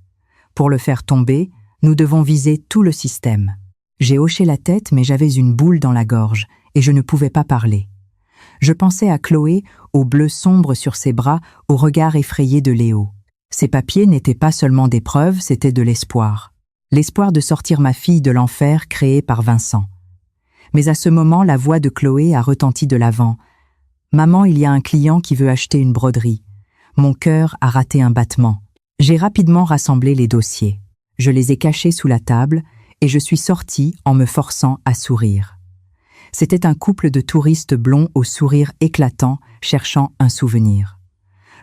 Pour le faire tomber, Nous devons viser tout le système. J'ai hoché la tête, mais j'avais une boule dans la gorge, et je ne pouvais pas parler. Je pensais à Chloé, au bleu sombre sur ses bras, au regard effrayé de Léo. Ces papiers n'étaient pas seulement des preuves, c'était de l'espoir. L'espoir de sortir ma fille de l'enfer créé par Vincent. Mais à ce moment, la voix de Chloé a retenti de l'avant. « Maman, il y a un client qui veut acheter une broderie. » Mon cœur a raté un battement. J'ai rapidement rassemblé les dossiers. Je les ai cachés sous la table et je suis sortie en me forçant à sourire. C'était un couple de touristes blonds au sourire éclatant, cherchant un souvenir.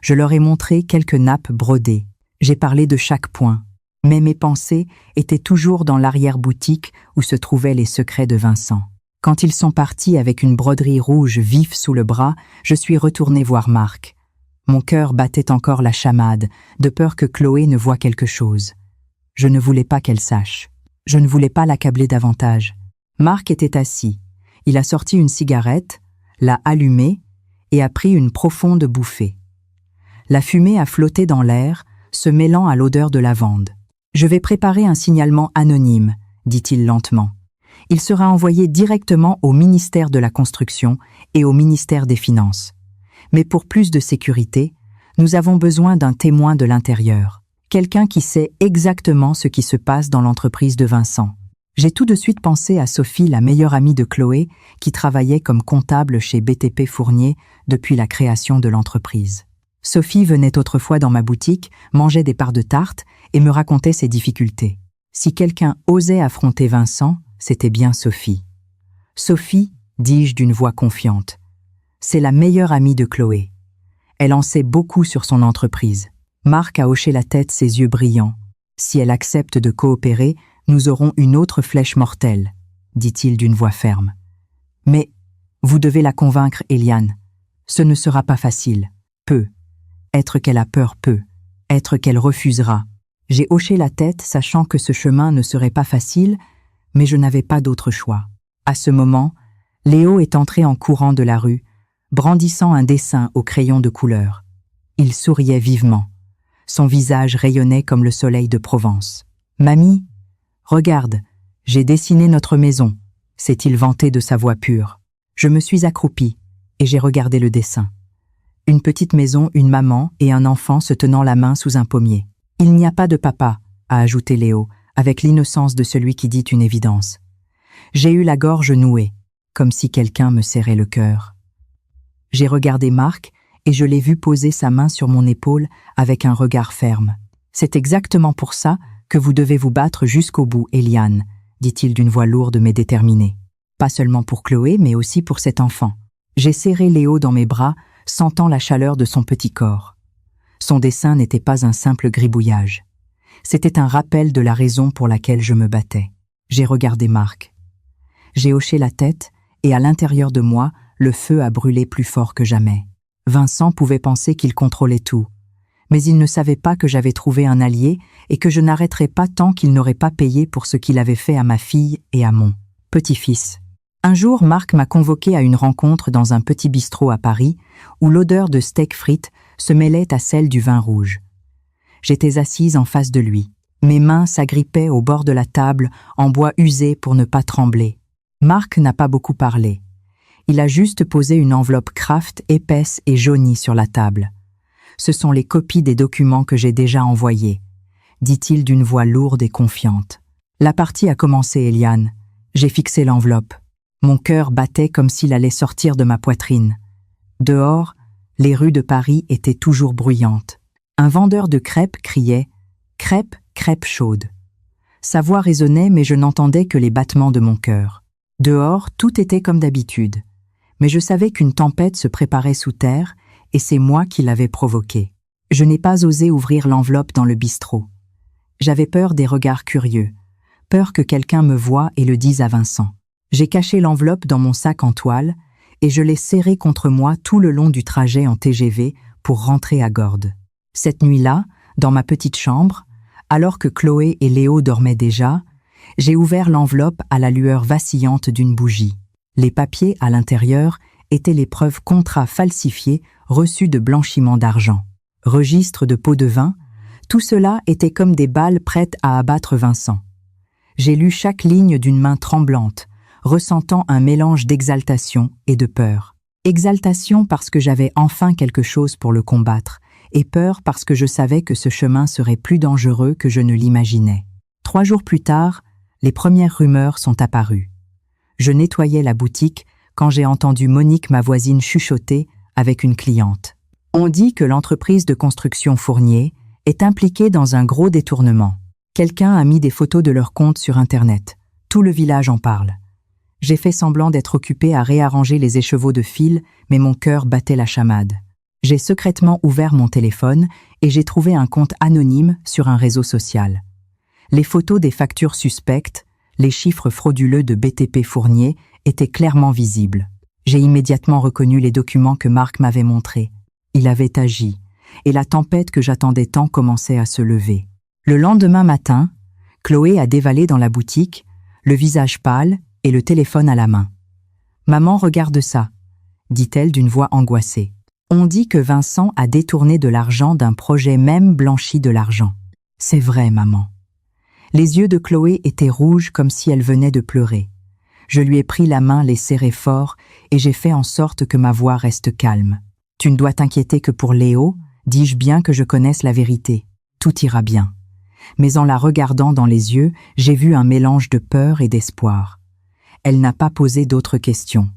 Je leur ai montré quelques nappes brodées. J'ai parlé de chaque point. Mais mes pensées étaient toujours dans l'arrière-boutique où se trouvaient les secrets de Vincent. Quand ils sont partis avec une broderie rouge vive sous le bras, je suis retournée voir Marc. Mon cœur battait encore la chamade, de peur que Chloé ne voie quelque chose. Je ne voulais pas qu'elle sache. Je ne voulais pas l'accabler davantage. Marc était assis. Il a sorti une cigarette, l'a allumée et a pris une profonde bouffée. La fumée a flotté dans l'air, se mêlant à l'odeur de lavande. « Je vais préparer un signalement anonyme », dit-il lentement. « Il sera envoyé directement au ministère de la Construction et au ministère des Finances. Mais pour plus de sécurité, nous avons besoin d'un témoin de l'intérieur, quelqu'un qui sait exactement ce qui se passe dans l'entreprise de Vincent. » J'ai tout de suite pensé à Sophie, la meilleure amie de Chloé, qui travaillait comme comptable chez BTP Fournier depuis la création de l'entreprise. Sophie venait autrefois dans ma boutique, mangeait des parts de tarte et me racontait ses difficultés. Si quelqu'un osait affronter Vincent, c'était bien Sophie. « Sophie, dis-je d'une voix confiante, c'est la meilleure amie de Chloé. Elle en sait beaucoup sur son entreprise. » Marc a hoché la tête, ses yeux brillants. « Si elle accepte de coopérer, nous aurons une autre flèche mortelle, » dit-il d'une voix ferme. « Mais vous devez la convaincre, Eliane. Ce ne sera pas facile. Peu. Être qu'elle a peur peut. Être qu'elle refusera. » J'ai hoché la tête, sachant que ce chemin ne serait pas facile, mais je n'avais pas d'autre choix. À ce moment, Léo est entré en courant de la rue, brandissant un dessin au crayon de couleur. Il souriait vivement. Son visage rayonnait comme le soleil de Provence. « Mamie, regarde, j'ai dessiné notre maison », s'est-il vanté de sa voix pure. Je me suis accroupie et j'ai regardé le dessin. Une petite maison, une maman et un enfant se tenant la main sous un pommier. « Il n'y a pas de papa », a ajouté Léo, avec l'innocence de celui qui dit une évidence. J'ai eu la gorge nouée, comme si quelqu'un me serrait le cœur. J'ai regardé Marc et je l'ai vu poser sa main sur mon épaule avec un regard ferme. « C'est exactement pour ça que vous devez vous battre jusqu'au bout, Eliane, » dit-il d'une voix lourde mais déterminée. Pas seulement pour Chloé, mais aussi pour cet enfant. J'ai serré Léo dans mes bras, sentant la chaleur de son petit corps. Son dessin n'était pas un simple gribouillage. C'était un rappel de la raison pour laquelle je me battais. J'ai regardé Marc. J'ai hoché la tête et à l'intérieur de moi, le feu a brûlé plus fort que jamais. Vincent pouvait penser qu'il contrôlait tout. Mais il ne savait pas que j'avais trouvé un allié et que je n'arrêterais pas tant qu'il n'aurait pas payé pour ce qu'il avait fait à ma fille et à mon petit-fils. Un jour, Marc m'a convoqué à une rencontre dans un petit bistrot à Paris où l'odeur de steak frites se mêlait à celle du vin rouge. J'étais assise en face de lui. Mes mains s'agrippaient au bord de la table en bois usé pour ne pas trembler. Marc n'a pas beaucoup parlé. Il a juste posé une enveloppe Kraft épaisse et jaunie sur la table. « Ce sont les copies des documents que j'ai déjà envoyés », dit-il d'une voix lourde et confiante. La partie a commencé, Eliane. J'ai fixé l'enveloppe. Mon cœur battait comme s'il allait sortir de ma poitrine. Dehors, les rues de Paris étaient toujours bruyantes. Un vendeur de crêpes criait « Crêpes, crêpes chaudes ». Sa voix résonnait, mais je n'entendais que les battements de mon cœur. Dehors, tout était comme d'habitude. Mais je savais qu'une tempête se préparait sous terre, et c'est moi qui l'avais provoquée. Je n'ai pas osé ouvrir l'enveloppe dans le bistrot. J'avais peur des regards curieux, peur que quelqu'un me voie et le dise à Vincent. J'ai caché l'enveloppe dans mon sac en toile et je l'ai serrée contre moi tout le long du trajet en TGV pour rentrer à Gordes. Cette nuit-là, dans ma petite chambre, alors que Chloé et Léo dormaient déjà, j'ai ouvert l'enveloppe à la lueur vacillante d'une bougie. Les papiers à l'intérieur étaient les preuves contrats falsifiés reçus de blanchiment d'argent. Registre de pots de vin, tout cela était comme des balles prêtes à abattre Vincent. J'ai lu chaque ligne d'une main tremblante, ressentant un mélange d'exaltation et de peur. Exaltation parce que j'avais enfin quelque chose pour le combattre, et peur parce que je savais que ce chemin serait plus dangereux que je ne l'imaginais. 3 jours plus tard, les premières rumeurs sont apparues. Je nettoyais la boutique quand j'ai entendu Monique, ma voisine, chuchoter avec une cliente. On dit que l'entreprise de construction Fournier est impliquée dans un gros détournement. Quelqu'un a mis des photos de leur compte sur Internet. Tout le village en parle. J'ai fait semblant d'être occupée à réarranger les écheveaux de fil, mais mon cœur battait la chamade. J'ai secrètement ouvert mon téléphone et j'ai trouvé un compte anonyme sur un réseau social. Les photos des factures suspectes, les chiffres frauduleux de BTP Fournier étaient clairement visibles. J'ai immédiatement reconnu les documents que Marc m'avait montrés. Il avait agi, et la tempête que j'attendais tant commençait à se lever. Le lendemain matin, Chloé a dévalé dans la boutique, le visage pâle et le téléphone à la main. « Maman, regarde ça », dit-elle d'une voix angoissée. On dit que Vincent a détourné de l'argent d'un projet même blanchi de l'argent. C'est vrai, maman. Les yeux de Chloé étaient rouges comme si elle venait de pleurer. Je lui ai pris la main, les serré fort, et j'ai fait en sorte que ma voix reste calme. « Tu ne dois t'inquiéter que pour Léo, dis-je bien que je connaisse la vérité. Tout ira bien. » Mais en la regardant dans les yeux, j'ai vu un mélange de peur et d'espoir. Elle n'a pas posé d'autres questions.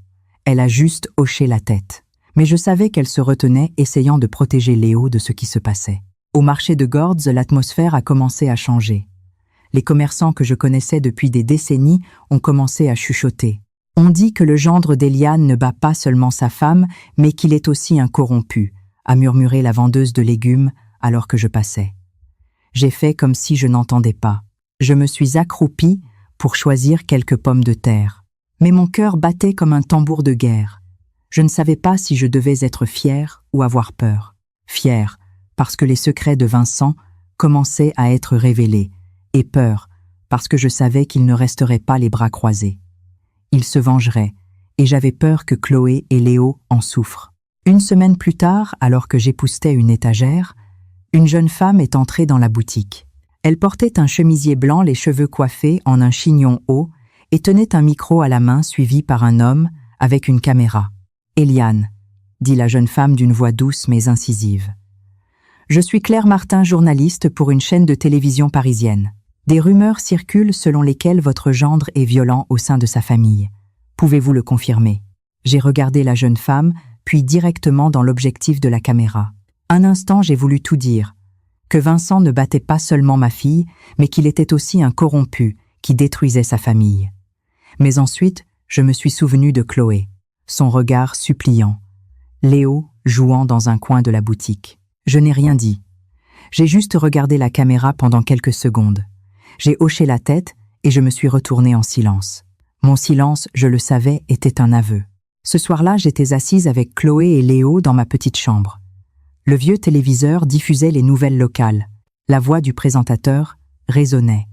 Elle a juste hoché la tête. Mais je savais qu'elle se retenait, essayant de protéger Léo de ce qui se passait. Au marché de Gordes, l'atmosphère a commencé à changer. Les commerçants que je connaissais depuis des décennies ont commencé à chuchoter. On dit que le gendre d'Eliane ne bat pas seulement sa femme, mais qu'il est aussi un corrompu, a murmuré la vendeuse de légumes alors que je passais. J'ai fait comme si je n'entendais pas. Je me suis accroupie pour choisir quelques pommes de terre. Mais mon cœur battait comme un tambour de guerre. Je ne savais pas si je devais être fière ou avoir peur. Fière, parce que les secrets de Vincent commençaient à être révélés, et peur, parce que je savais qu'il ne resterait pas les bras croisés. Il se vengerait, et j'avais peur que Chloé et Léo en souffrent. 1 semaine plus tard, alors que j'époussetais une étagère, une jeune femme est entrée dans la boutique. Elle portait un chemisier blanc, les cheveux coiffés en un chignon haut, et tenait un micro à la main suivi par un homme avec une caméra. « Eliane », dit la jeune femme d'une voix douce mais incisive. « Je suis Claire Martin, journaliste pour une chaîne de télévision parisienne. Des rumeurs circulent selon lesquelles votre gendre est violent au sein de sa famille. Pouvez-vous le confirmer ?» J'ai regardé la jeune femme, puis directement dans l'objectif de la caméra. Un instant, j'ai voulu tout dire. Que Vincent ne battait pas seulement ma fille, mais qu'il était aussi un corrompu qui détruisait sa famille. Mais ensuite, je me suis souvenu de Chloé, son regard suppliant, Léo jouant dans un coin de la boutique. Je n'ai rien dit. J'ai juste regardé la caméra pendant quelques secondes. J'ai hoché la tête et je me suis retournée en silence. Mon silence, je le savais, était un aveu. Ce soir-là, j'étais assise avec Chloé et Léo dans ma petite chambre. Le vieux téléviseur diffusait les nouvelles locales. La voix du présentateur résonnait.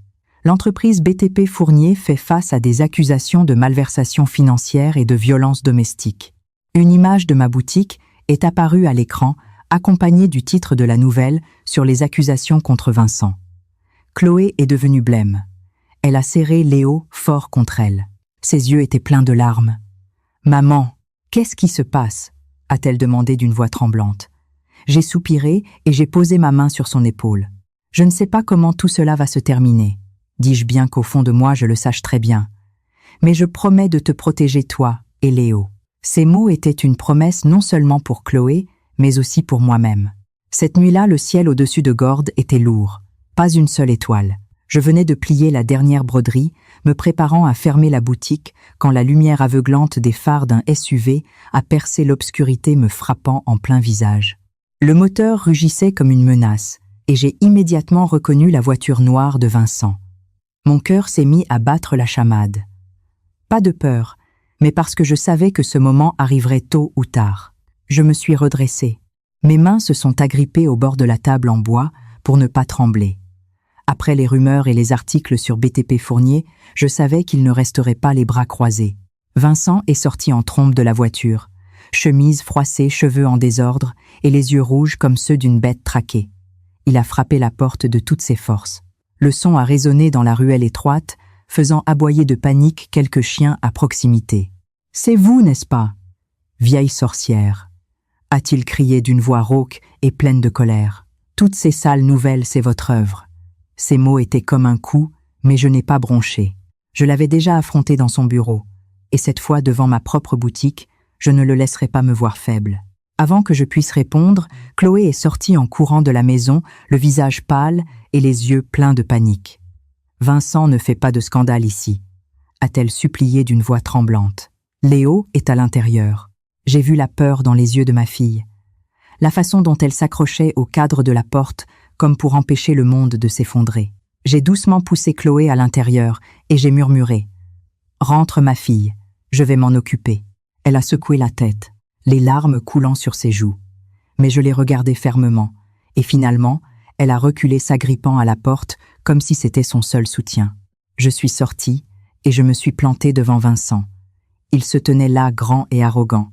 L'entreprise BTP Fournier fait face à des accusations de malversation financière et de violence domestique. Une image de ma boutique est apparue à l'écran, accompagnée du titre de la nouvelle sur les accusations contre Vincent. Chloé est devenue blême. Elle a serré Léo fort contre elle. Ses yeux étaient pleins de larmes. « Maman, qu'est-ce qui se passe ?» a-t-elle demandé d'une voix tremblante. J'ai soupiré et j'ai posé ma main sur son épaule. « Je ne sais pas comment tout cela va se terminer. Dis-je bien qu'au fond de moi je le sache très bien. Mais je promets de te protéger toi et Léo. » Ces mots étaient une promesse non seulement pour Chloé, mais aussi pour moi-même. Cette nuit-là, le ciel au-dessus de Gordes était lourd. Pas une seule étoile. Je venais de plier la dernière broderie, me préparant à fermer la boutique, quand la lumière aveuglante des phares d'un SUV a percé l'obscurité me frappant en plein visage. Le moteur rugissait comme une menace, et j'ai immédiatement reconnu la voiture noire de Vincent. Mon cœur s'est mis à battre la chamade. Pas de peur, mais parce que je savais que ce moment arriverait tôt ou tard. Je me suis redressée. Mes mains se sont agrippées au bord de la table en bois pour ne pas trembler. Après les rumeurs et les articles sur BTP Fournier, je savais qu'il ne resterait pas les bras croisés. Vincent est sorti en trombe de la voiture, chemise froissée, cheveux en désordre et les yeux rouges comme ceux d'une bête traquée. Il a frappé la porte de toutes ses forces. Le son a résonné dans la ruelle étroite, faisant aboyer de panique quelques chiens à proximité. « C'est vous, n'est-ce pas, vieille sorcière ?» a-t-il crié d'une voix rauque et pleine de colère. « Toutes ces sales nouvelles, c'est votre œuvre. » Ces mots étaient comme un coup, mais je n'ai pas bronché. Je l'avais déjà affronté dans son bureau, et cette fois devant ma propre boutique, je ne le laisserai pas me voir faible. Avant que je puisse répondre, Chloé est sortie en courant de la maison, le visage pâle et les yeux pleins de panique. « Vincent ne fait pas de scandale ici », a-t-elle supplié d'une voix tremblante. Léo est à l'intérieur. J'ai vu la peur dans les yeux de ma fille. La façon dont elle s'accrochait au cadre de la porte, comme pour empêcher le monde de s'effondrer. J'ai doucement poussé Chloé à l'intérieur et j'ai murmuré « Rentre ma fille, je vais m'en occuper ». Elle a secoué la tête, les larmes coulant sur ses joues. Mais je l'ai regardée fermement, et finalement, elle a reculé s'agrippant à la porte comme si c'était son seul soutien. Je suis sortie et je me suis plantée devant Vincent. Il se tenait là grand et arrogant,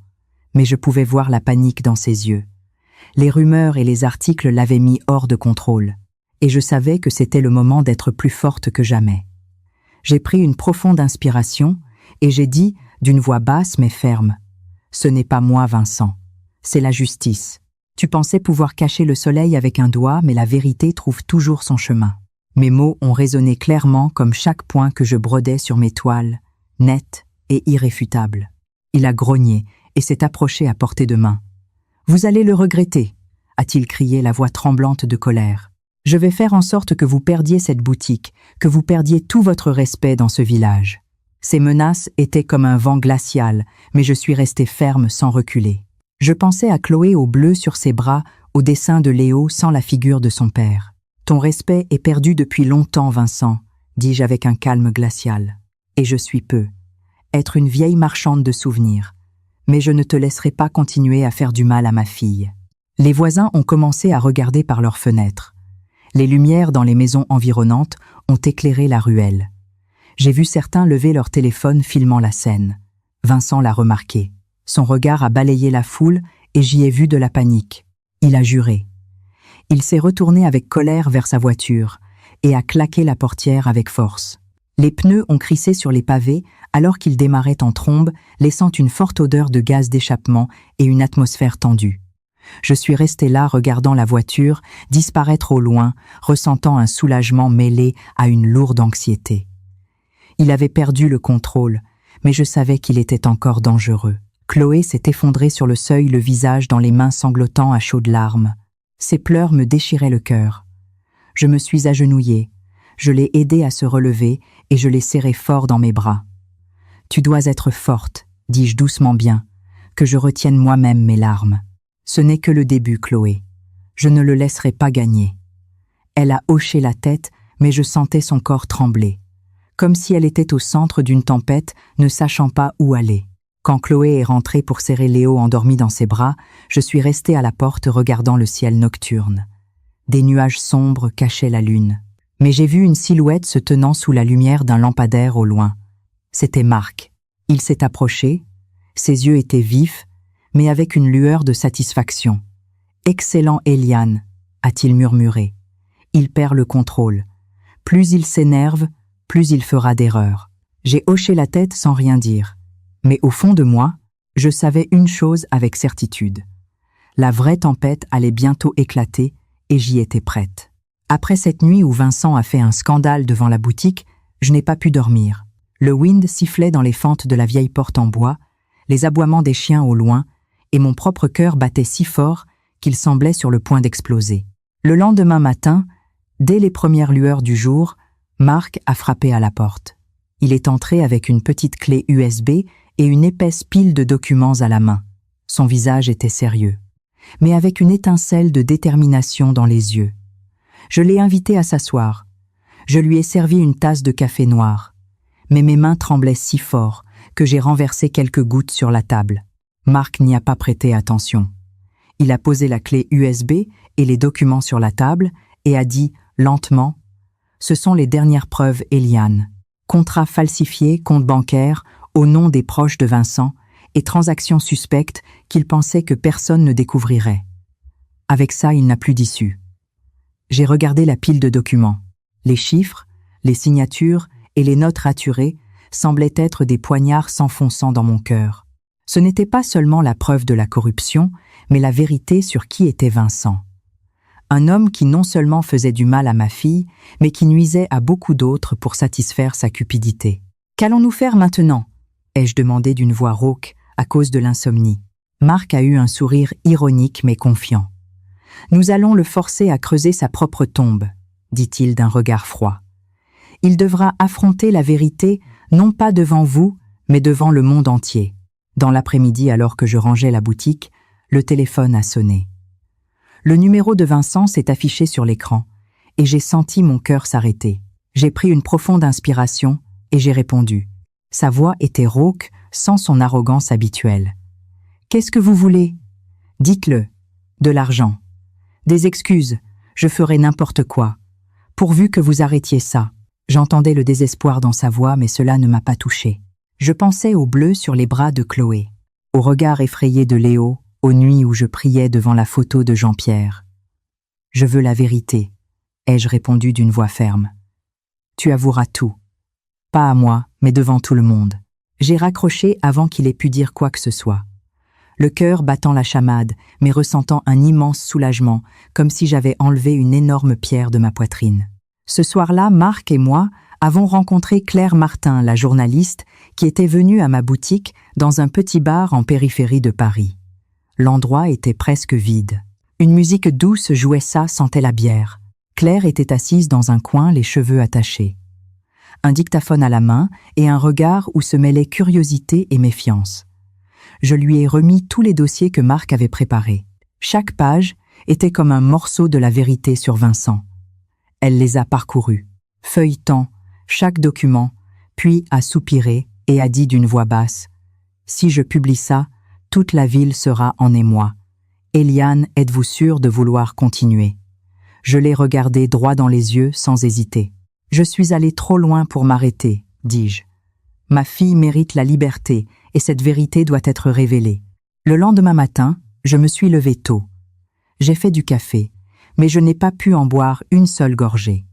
mais je pouvais voir la panique dans ses yeux. Les rumeurs et les articles l'avaient mis hors de contrôle, et je savais que c'était le moment d'être plus forte que jamais. J'ai pris une profonde inspiration et j'ai dit, d'une voix basse mais ferme, « Ce n'est pas moi, Vincent, c'est la justice. Tu pensais pouvoir cacher le soleil avec un doigt, mais la vérité trouve toujours son chemin. » Mes mots ont résonné clairement comme chaque point que je brodais sur mes toiles, net et irréfutable. Il a grogné et s'est approché à portée de main. « Vous allez le regretter », a-t-il crié, la voix tremblante de colère. « Je vais faire en sorte que vous perdiez cette boutique, que vous perdiez tout votre respect dans ce village. » Ces menaces étaient comme un vent glacial, mais je suis restée ferme sans reculer. Je pensais à Chloé au bleu sur ses bras, au dessin de Léo sans la figure de son père. « Ton respect est perdu depuis longtemps, Vincent, » dis-je avec un calme glacial. « Et je suis peu. Être une vieille marchande de souvenirs. Mais je ne te laisserai pas continuer à faire du mal à ma fille. » Les voisins ont commencé à regarder par leurs fenêtres. Les lumières dans les maisons environnantes ont éclairé la ruelle. J'ai vu certains lever leur téléphone filmant la scène. Vincent l'a remarqué. Son regard a balayé la foule et j'y ai vu de la panique. Il a juré. Il s'est retourné avec colère vers sa voiture et a claqué la portière avec force. Les pneus ont crissé sur les pavés alors qu'il démarrait en trombe, laissant une forte odeur de gaz d'échappement et une atmosphère tendue. Je suis resté là regardant la voiture disparaître au loin, ressentant un soulagement mêlé à une lourde anxiété. Il avait perdu le contrôle, mais je savais qu'il était encore dangereux. Chloé s'est effondrée sur le seuil, le visage dans les mains sanglotant à chaudes larmes. Ses pleurs me déchiraient le cœur. Je me suis agenouillée, je l'ai aidée à se relever et je l'ai serrée fort dans mes bras. « Tu dois être forte, dis-je doucement bien, que je retienne moi-même mes larmes. Ce n'est que le début, Chloé. Je ne le laisserai pas gagner. » Elle a hoché la tête, mais je sentais son corps trembler, comme si elle était au centre d'une tempête, ne sachant pas où aller. Quand Chloé est rentrée pour serrer Léo endormi dans ses bras, je suis restée à la porte regardant le ciel nocturne. Des nuages sombres cachaient la lune. Mais j'ai vu une silhouette se tenant sous la lumière d'un lampadaire au loin. C'était Marc. Il s'est approché, ses yeux étaient vifs, mais avec une lueur de satisfaction. « Excellent, Eliane », a-t-il murmuré. « Il perd le contrôle. Plus il s'énerve, plus il fera d'erreurs. » J'ai hoché la tête sans rien dire. Mais au fond de moi, je savais une chose avec certitude. La vraie tempête allait bientôt éclater et j'y étais prête. Après cette nuit où Vincent a fait un scandale devant la boutique, je n'ai pas pu dormir. Le wind sifflait dans les fentes de la vieille porte en bois, les aboiements des chiens au loin, et mon propre cœur battait si fort qu'il semblait sur le point d'exploser. Le lendemain matin, dès les premières lueurs du jour, Marc a frappé à la porte. Il est entré avec une petite clé USB et une épaisse pile de documents à la main. Son visage était sérieux, mais avec une étincelle de détermination dans les yeux. Je l'ai invité à s'asseoir. Je lui ai servi une tasse de café noir, mais mes mains tremblaient si fort que j'ai renversé quelques gouttes sur la table. Marc n'y a pas prêté attention. Il a posé la clé USB et les documents sur la table et a dit lentement « Ce sont les dernières preuves, Eliane. Contrats falsifiés, comptes bancaires, au nom des proches de Vincent et transactions suspectes qu'il pensait que personne ne découvrirait. Avec ça, il n'a plus d'issue. » J'ai regardé la pile de documents, les chiffres, les signatures et les notes raturées semblaient être des poignards s'enfonçant dans mon cœur. Ce n'était pas seulement la preuve de la corruption, mais la vérité sur qui était Vincent. Un homme qui non seulement faisait du mal à ma fille, mais qui nuisait à beaucoup d'autres pour satisfaire sa cupidité. « Qu'allons-nous faire maintenant ?» ai-je demandé d'une voix rauque à cause de l'insomnie. Marc a eu un sourire ironique mais confiant. « Nous allons le forcer à creuser sa propre tombe, » dit-il d'un regard froid. « Il devra affronter la vérité, non pas devant vous, mais devant le monde entier. » Dans l'après-midi, alors que je rangeais la boutique, le téléphone a sonné. Le numéro de Vincent s'est affiché sur l'écran, et j'ai senti mon cœur s'arrêter. J'ai pris une profonde inspiration, et j'ai répondu. Sa voix était rauque, sans son arrogance habituelle. « Qu'est-ce que vous voulez ? Dites-le. De l'argent. Des excuses. Je ferai n'importe quoi. Pourvu que vous arrêtiez ça. » J'entendais le désespoir dans sa voix, mais cela ne m'a pas touché. Je pensais au bleu sur les bras de Chloé, au regard effrayé de Léo, aux nuits où je priais devant la photo de Jean-Pierre. « Je veux la vérité, » ai-je répondu d'une voix ferme. « Tu avoueras tout. Pas à moi, mais devant tout le monde. » J'ai raccroché avant qu'il ait pu dire quoi que ce soit. Le cœur battant la chamade, mais ressentant un immense soulagement, comme si j'avais enlevé une énorme pierre de ma poitrine. Ce soir-là, Marc et moi avons rencontré Claire Martin, la journaliste, qui était venue à ma boutique dans un petit bar en périphérie de Paris. L'endroit était presque vide. Une musique douce jouait ça, sentait la bière. Claire était assise dans un coin, les cheveux attachés. Un dictaphone à la main et un regard où se mêlaient curiosité et méfiance. Je lui ai remis tous les dossiers que Marc avait préparés. Chaque page était comme un morceau de la vérité sur Vincent. Elle les a parcourus, feuilletant chaque document, puis a soupiré et a dit d'une voix basse « Si je publie ça, toute la ville sera en émoi. Eliane, êtes-vous sûre de vouloir continuer ?» Je l'ai regardé droit dans les yeux sans hésiter. « Je suis allé trop loin pour m'arrêter, dis-je. Ma fille mérite la liberté et cette vérité doit être révélée. » Le lendemain matin, je me suis levé tôt. J'ai fait du café, mais je n'ai pas pu en boire une seule gorgée.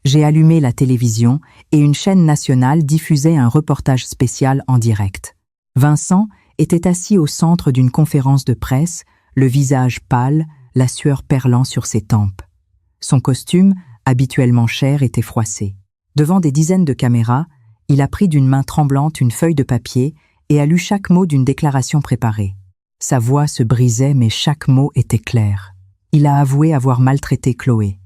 J'ai allumé la télévision et une chaîne nationale diffusait un reportage spécial en direct. Vincent était assis au centre d'une conférence de presse, le visage pâle, la sueur perlant sur ses tempes. Son costume, habituellement cher, était froissé. Devant des dizaines de caméras, il a pris d'une main tremblante une feuille de papier et a lu chaque mot d'une déclaration préparée. Sa voix se brisait, mais chaque mot était clair. Il a avoué avoir maltraité Chloé.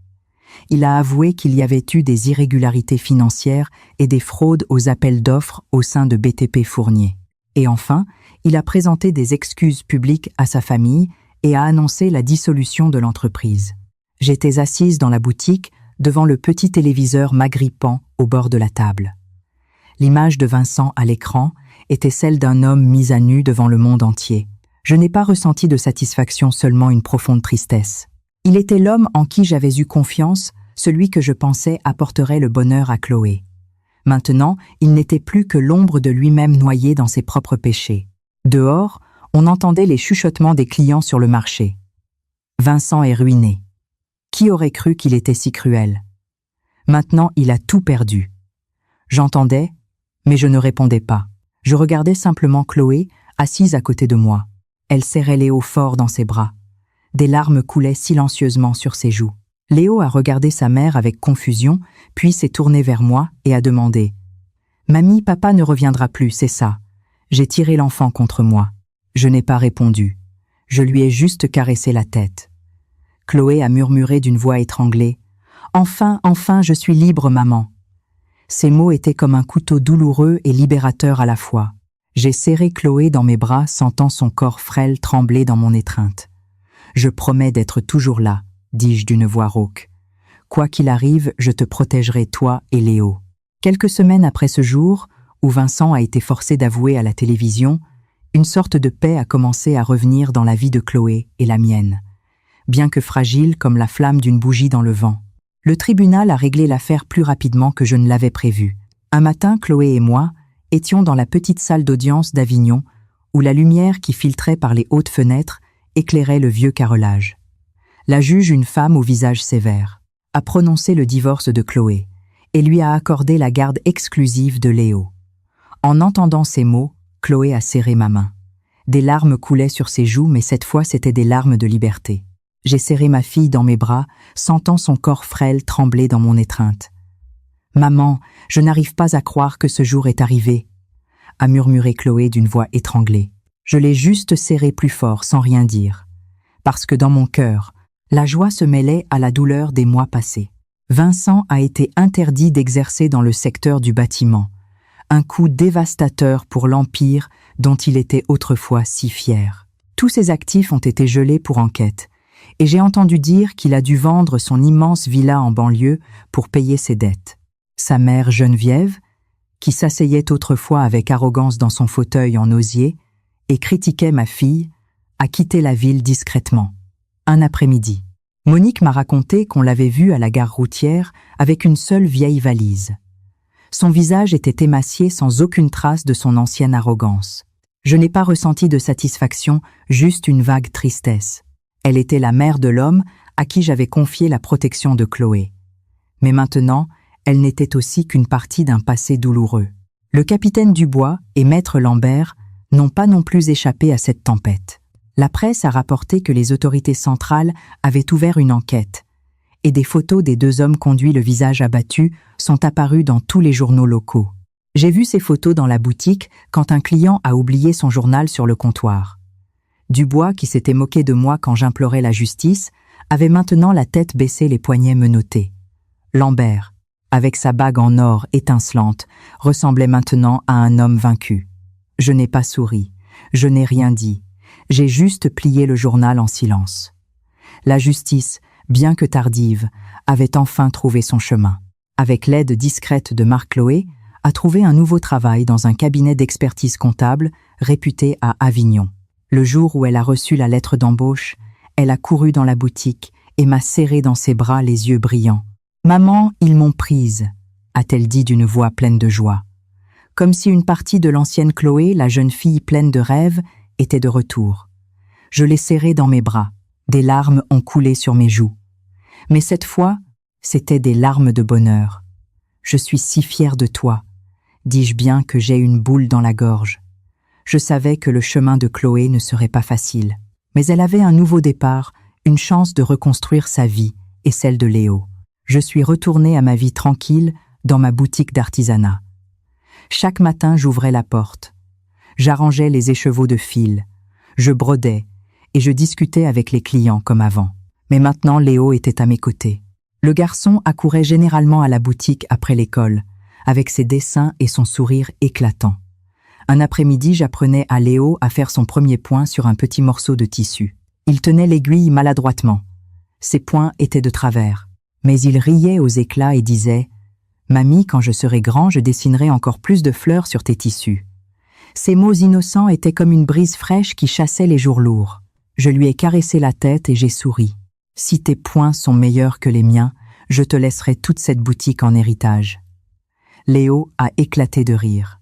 Il a avoué qu'il y avait eu des irrégularités financières et des fraudes aux appels d'offres au sein de BTP Fournier. Et enfin, il a présenté des excuses publiques à sa famille et a annoncé la dissolution de l'entreprise. J'étais assise dans la boutique, devant le petit téléviseur m'agrippant au bord de la table. L'image de Vincent à l'écran était celle d'un homme mis à nu devant le monde entier. Je n'ai pas ressenti de satisfaction, seulement une profonde tristesse. Il était l'homme en qui j'avais eu confiance, celui que je pensais apporterait le bonheur à Chloé. Maintenant, il n'était plus que l'ombre de lui-même noyé dans ses propres péchés. Dehors, on entendait les chuchotements des clients sur le marché. Vincent est ruiné. Qui aurait cru qu'il était si cruel? Maintenant, il a tout perdu. J'entendais, mais je ne répondais pas. Je regardais simplement Chloé, assise à côté de moi. Elle serrait Léo fort dans ses bras. Des larmes coulaient silencieusement sur ses joues. Léo a regardé sa mère avec confusion, puis s'est tourné vers moi et a demandé « Mamie, papa ne reviendra plus, c'est ça. J'ai tiré l'enfant contre moi. » Je n'ai pas répondu. Je lui ai juste caressé la tête. Chloé a murmuré d'une voix étranglée « Enfin, enfin, je suis libre, maman. » Ces mots étaient comme un couteau douloureux et libérateur à la fois. J'ai serré Chloé dans mes bras, sentant son corps frêle trembler dans mon étreinte. « Je promets d'être toujours là, » dis-je d'une voix rauque. « Quoi qu'il arrive, je te protégerai, toi et Léo. » Quelques semaines après ce jour, où Vincent a été forcé d'avouer à la télévision, une sorte de paix a commencé à revenir dans la vie de Chloé et la mienne, bien que fragile comme la flamme d'une bougie dans le vent. Le tribunal a réglé l'affaire plus rapidement que je ne l'avais prévu. Un matin, Chloé et moi étions dans la petite salle d'audience d'Avignon, où la lumière qui filtrait par les hautes fenêtres éclairait le vieux carrelage. La juge, une femme au visage sévère, a prononcé le divorce de Chloé, et lui a accordé la garde exclusive de Léo. En entendant ces mots, Chloé a serré ma main. Des larmes coulaient sur ses joues, mais cette fois c'étaient des larmes de liberté. J'ai serré ma fille dans mes bras, sentant son corps frêle trembler dans mon étreinte. « Maman, je n'arrive pas à croire que ce jour est arrivé », a murmuré Chloé d'une voix étranglée. Je l'ai juste serré plus fort sans rien dire. Parce que dans mon cœur, la joie se mêlait à la douleur des mois passés. Vincent a été interdit d'exercer dans le secteur du bâtiment. Un coup dévastateur pour l'Empire dont il était autrefois si fier. Tous ses actifs ont été gelés pour enquête, et j'ai entendu dire qu'il a dû vendre son immense villa en banlieue pour payer ses dettes. Sa mère Geneviève, qui s'asseyait autrefois avec arrogance dans son fauteuil en osier et critiquait ma fille, a quitté la ville discrètement. Un après-midi. Monique m'a raconté qu'on l'avait vue à la gare routière avec une seule vieille valise. Son visage était émacié sans aucune trace de son ancienne arrogance. Je n'ai pas ressenti de satisfaction, juste une vague tristesse. Elle était la mère de l'homme à qui j'avais confié la protection de Chloé. Mais maintenant, elle n'était aussi qu'une partie d'un passé douloureux. Le capitaine Dubois et maître Lambert n'ont pas non plus échappé à cette tempête. La presse a rapporté que les autorités centrales avaient ouvert une enquête, et des photos des deux hommes conduits le visage abattu sont apparues dans tous les journaux locaux. J'ai vu ces photos dans la boutique quand un client a oublié son journal sur le comptoir. Dubois, qui s'était moqué de moi quand j'implorais la justice, avait maintenant la tête baissée, les poignets menottés. Lambert, avec sa bague en or étincelante, ressemblait maintenant à un homme vaincu. Je n'ai pas souri, je n'ai rien dit, j'ai juste plié le journal en silence. La justice, bien que tardive, avait enfin trouvé son chemin. Avec l'aide discrète de Marc-Chloé, a trouvé un nouveau travail dans un cabinet d'expertise comptable réputé à Avignon. Le jour où elle a reçu la lettre d'embauche, elle a couru dans la boutique et m'a serré dans ses bras, les yeux brillants. « Maman, ils m'ont prise », a-t-elle dit d'une voix pleine de joie. Comme si une partie de l'ancienne Chloé, la jeune fille pleine de rêves, était de retour. Je l'ai serrée dans mes bras. Des larmes ont coulé sur mes joues. Mais cette fois, c'étaient des larmes de bonheur. « Je suis si fière de toi », dis-je bien que j'ai une boule dans la gorge. Je savais que le chemin de Chloé ne serait pas facile. Mais elle avait un nouveau départ, une chance de reconstruire sa vie et celle de Léo. Je suis retournée à ma vie tranquille dans ma boutique d'artisanat. Chaque matin, j'ouvrais la porte. J'arrangeais les écheveaux de fil. Je brodais et je discutais avec les clients comme avant. Mais maintenant, Léo était à mes côtés. Le garçon accourait généralement à la boutique après l'école, avec ses dessins et son sourire éclatant. Un après-midi, j'apprenais à Léo à faire son premier point sur un petit morceau de tissu. Il tenait l'aiguille maladroitement. Ses points étaient de travers. Mais il riait aux éclats et disait « Mamie, quand je serai grand, je dessinerai encore plus de fleurs sur tes tissus. » Ces mots innocents étaient comme une brise fraîche qui chassait les jours lourds. Je lui ai caressé la tête et j'ai souri. « Si tes points sont meilleurs que les miens, je te laisserai toute cette boutique en héritage. » Léo a éclaté de rire.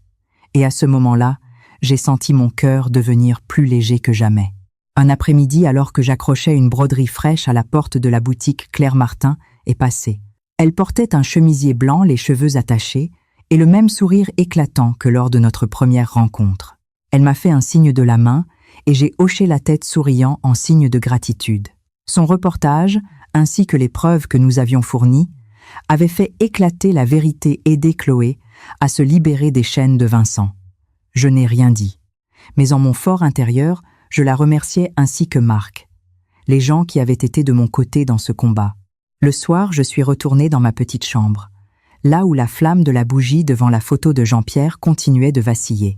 Et à ce moment-là, j'ai senti mon cœur devenir plus léger que jamais. Un après-midi, alors que j'accrochais une broderie fraîche à la porte de la boutique Claire Martin, est passée. Elle portait un chemisier blanc, les cheveux attachés, et le même sourire éclatant que lors de notre première rencontre. Elle m'a fait un signe de la main, et j'ai hoché la tête souriant en signe de gratitude. Son reportage, ainsi que les preuves que nous avions fournies, avaient fait éclater la vérité, aider Chloé à se libérer des chaînes de Vincent. Je n'ai rien dit. Mais en mon fort intérieur, je la remerciais ainsi que Marc, les gens qui avaient été de mon côté dans ce combat. Le soir, je suis retournée dans ma petite chambre, là où la flamme de la bougie devant la photo de Jean-Pierre continuait de vaciller.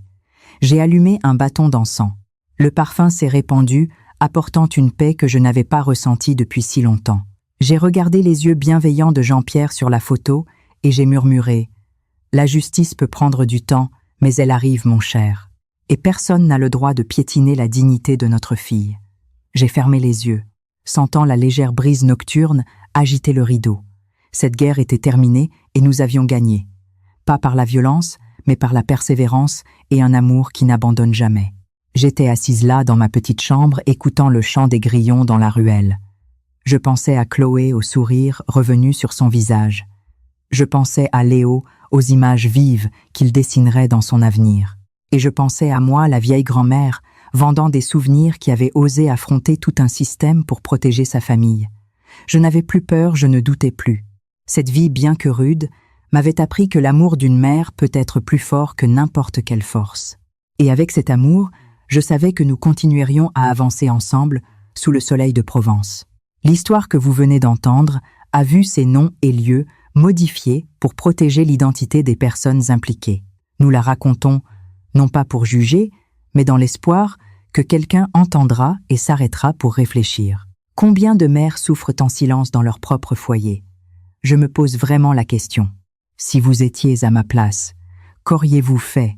J'ai allumé un bâton d'encens. Le parfum s'est répandu, apportant une paix que je n'avais pas ressentie depuis si longtemps. J'ai regardé les yeux bienveillants de Jean-Pierre sur la photo et j'ai murmuré « La justice peut prendre du temps, mais elle arrive, mon cher. Et personne n'a le droit de piétiner la dignité de notre fille. » J'ai fermé les yeux, sentant la légère brise nocturne agiter le rideau. Cette guerre était terminée et nous avions gagné. Pas par la violence, mais par la persévérance et un amour qui n'abandonne jamais. J'étais assise là dans ma petite chambre, écoutant le chant des grillons dans la ruelle. Je pensais à Chloé, au sourire revenu sur son visage. Je pensais à Léo, aux images vives qu'il dessinerait dans son avenir. Et je pensais à moi, la vieille grand-mère, vendant des souvenirs qui avait osé affronter tout un système pour protéger sa famille. Je n'avais plus peur, je ne doutais plus. Cette vie, bien que rude, m'avait appris que l'amour d'une mère peut être plus fort que n'importe quelle force. Et avec cet amour, je savais que nous continuerions à avancer ensemble sous le soleil de Provence. L'histoire que vous venez d'entendre a vu ses noms et lieux modifiés pour protéger l'identité des personnes impliquées. Nous la racontons non pas pour juger, mais dans l'espoir que quelqu'un entendra et s'arrêtera pour réfléchir. Combien de mères souffrent en silence dans leur propre foyer? Je me pose vraiment la question. Si vous étiez à ma place, qu'auriez-vous fait?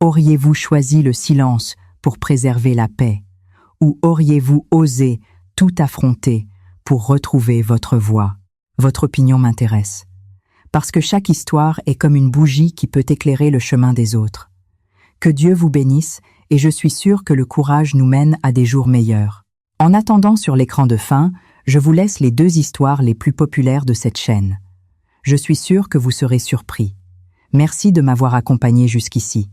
Auriez-vous choisi le silence pour préserver la paix? Ou auriez-vous osé tout affronter pour retrouver votre voie? Votre opinion m'intéresse. Parce que chaque histoire est comme une bougie qui peut éclairer le chemin des autres. Que Dieu vous bénisse et je suis sûr que le courage nous mène à des jours meilleurs. En attendant sur l'écran de fin, je vous laisse les 2 histoires les plus populaires de cette chaîne. Je suis sûr que vous serez surpris. Merci de m'avoir accompagné jusqu'ici.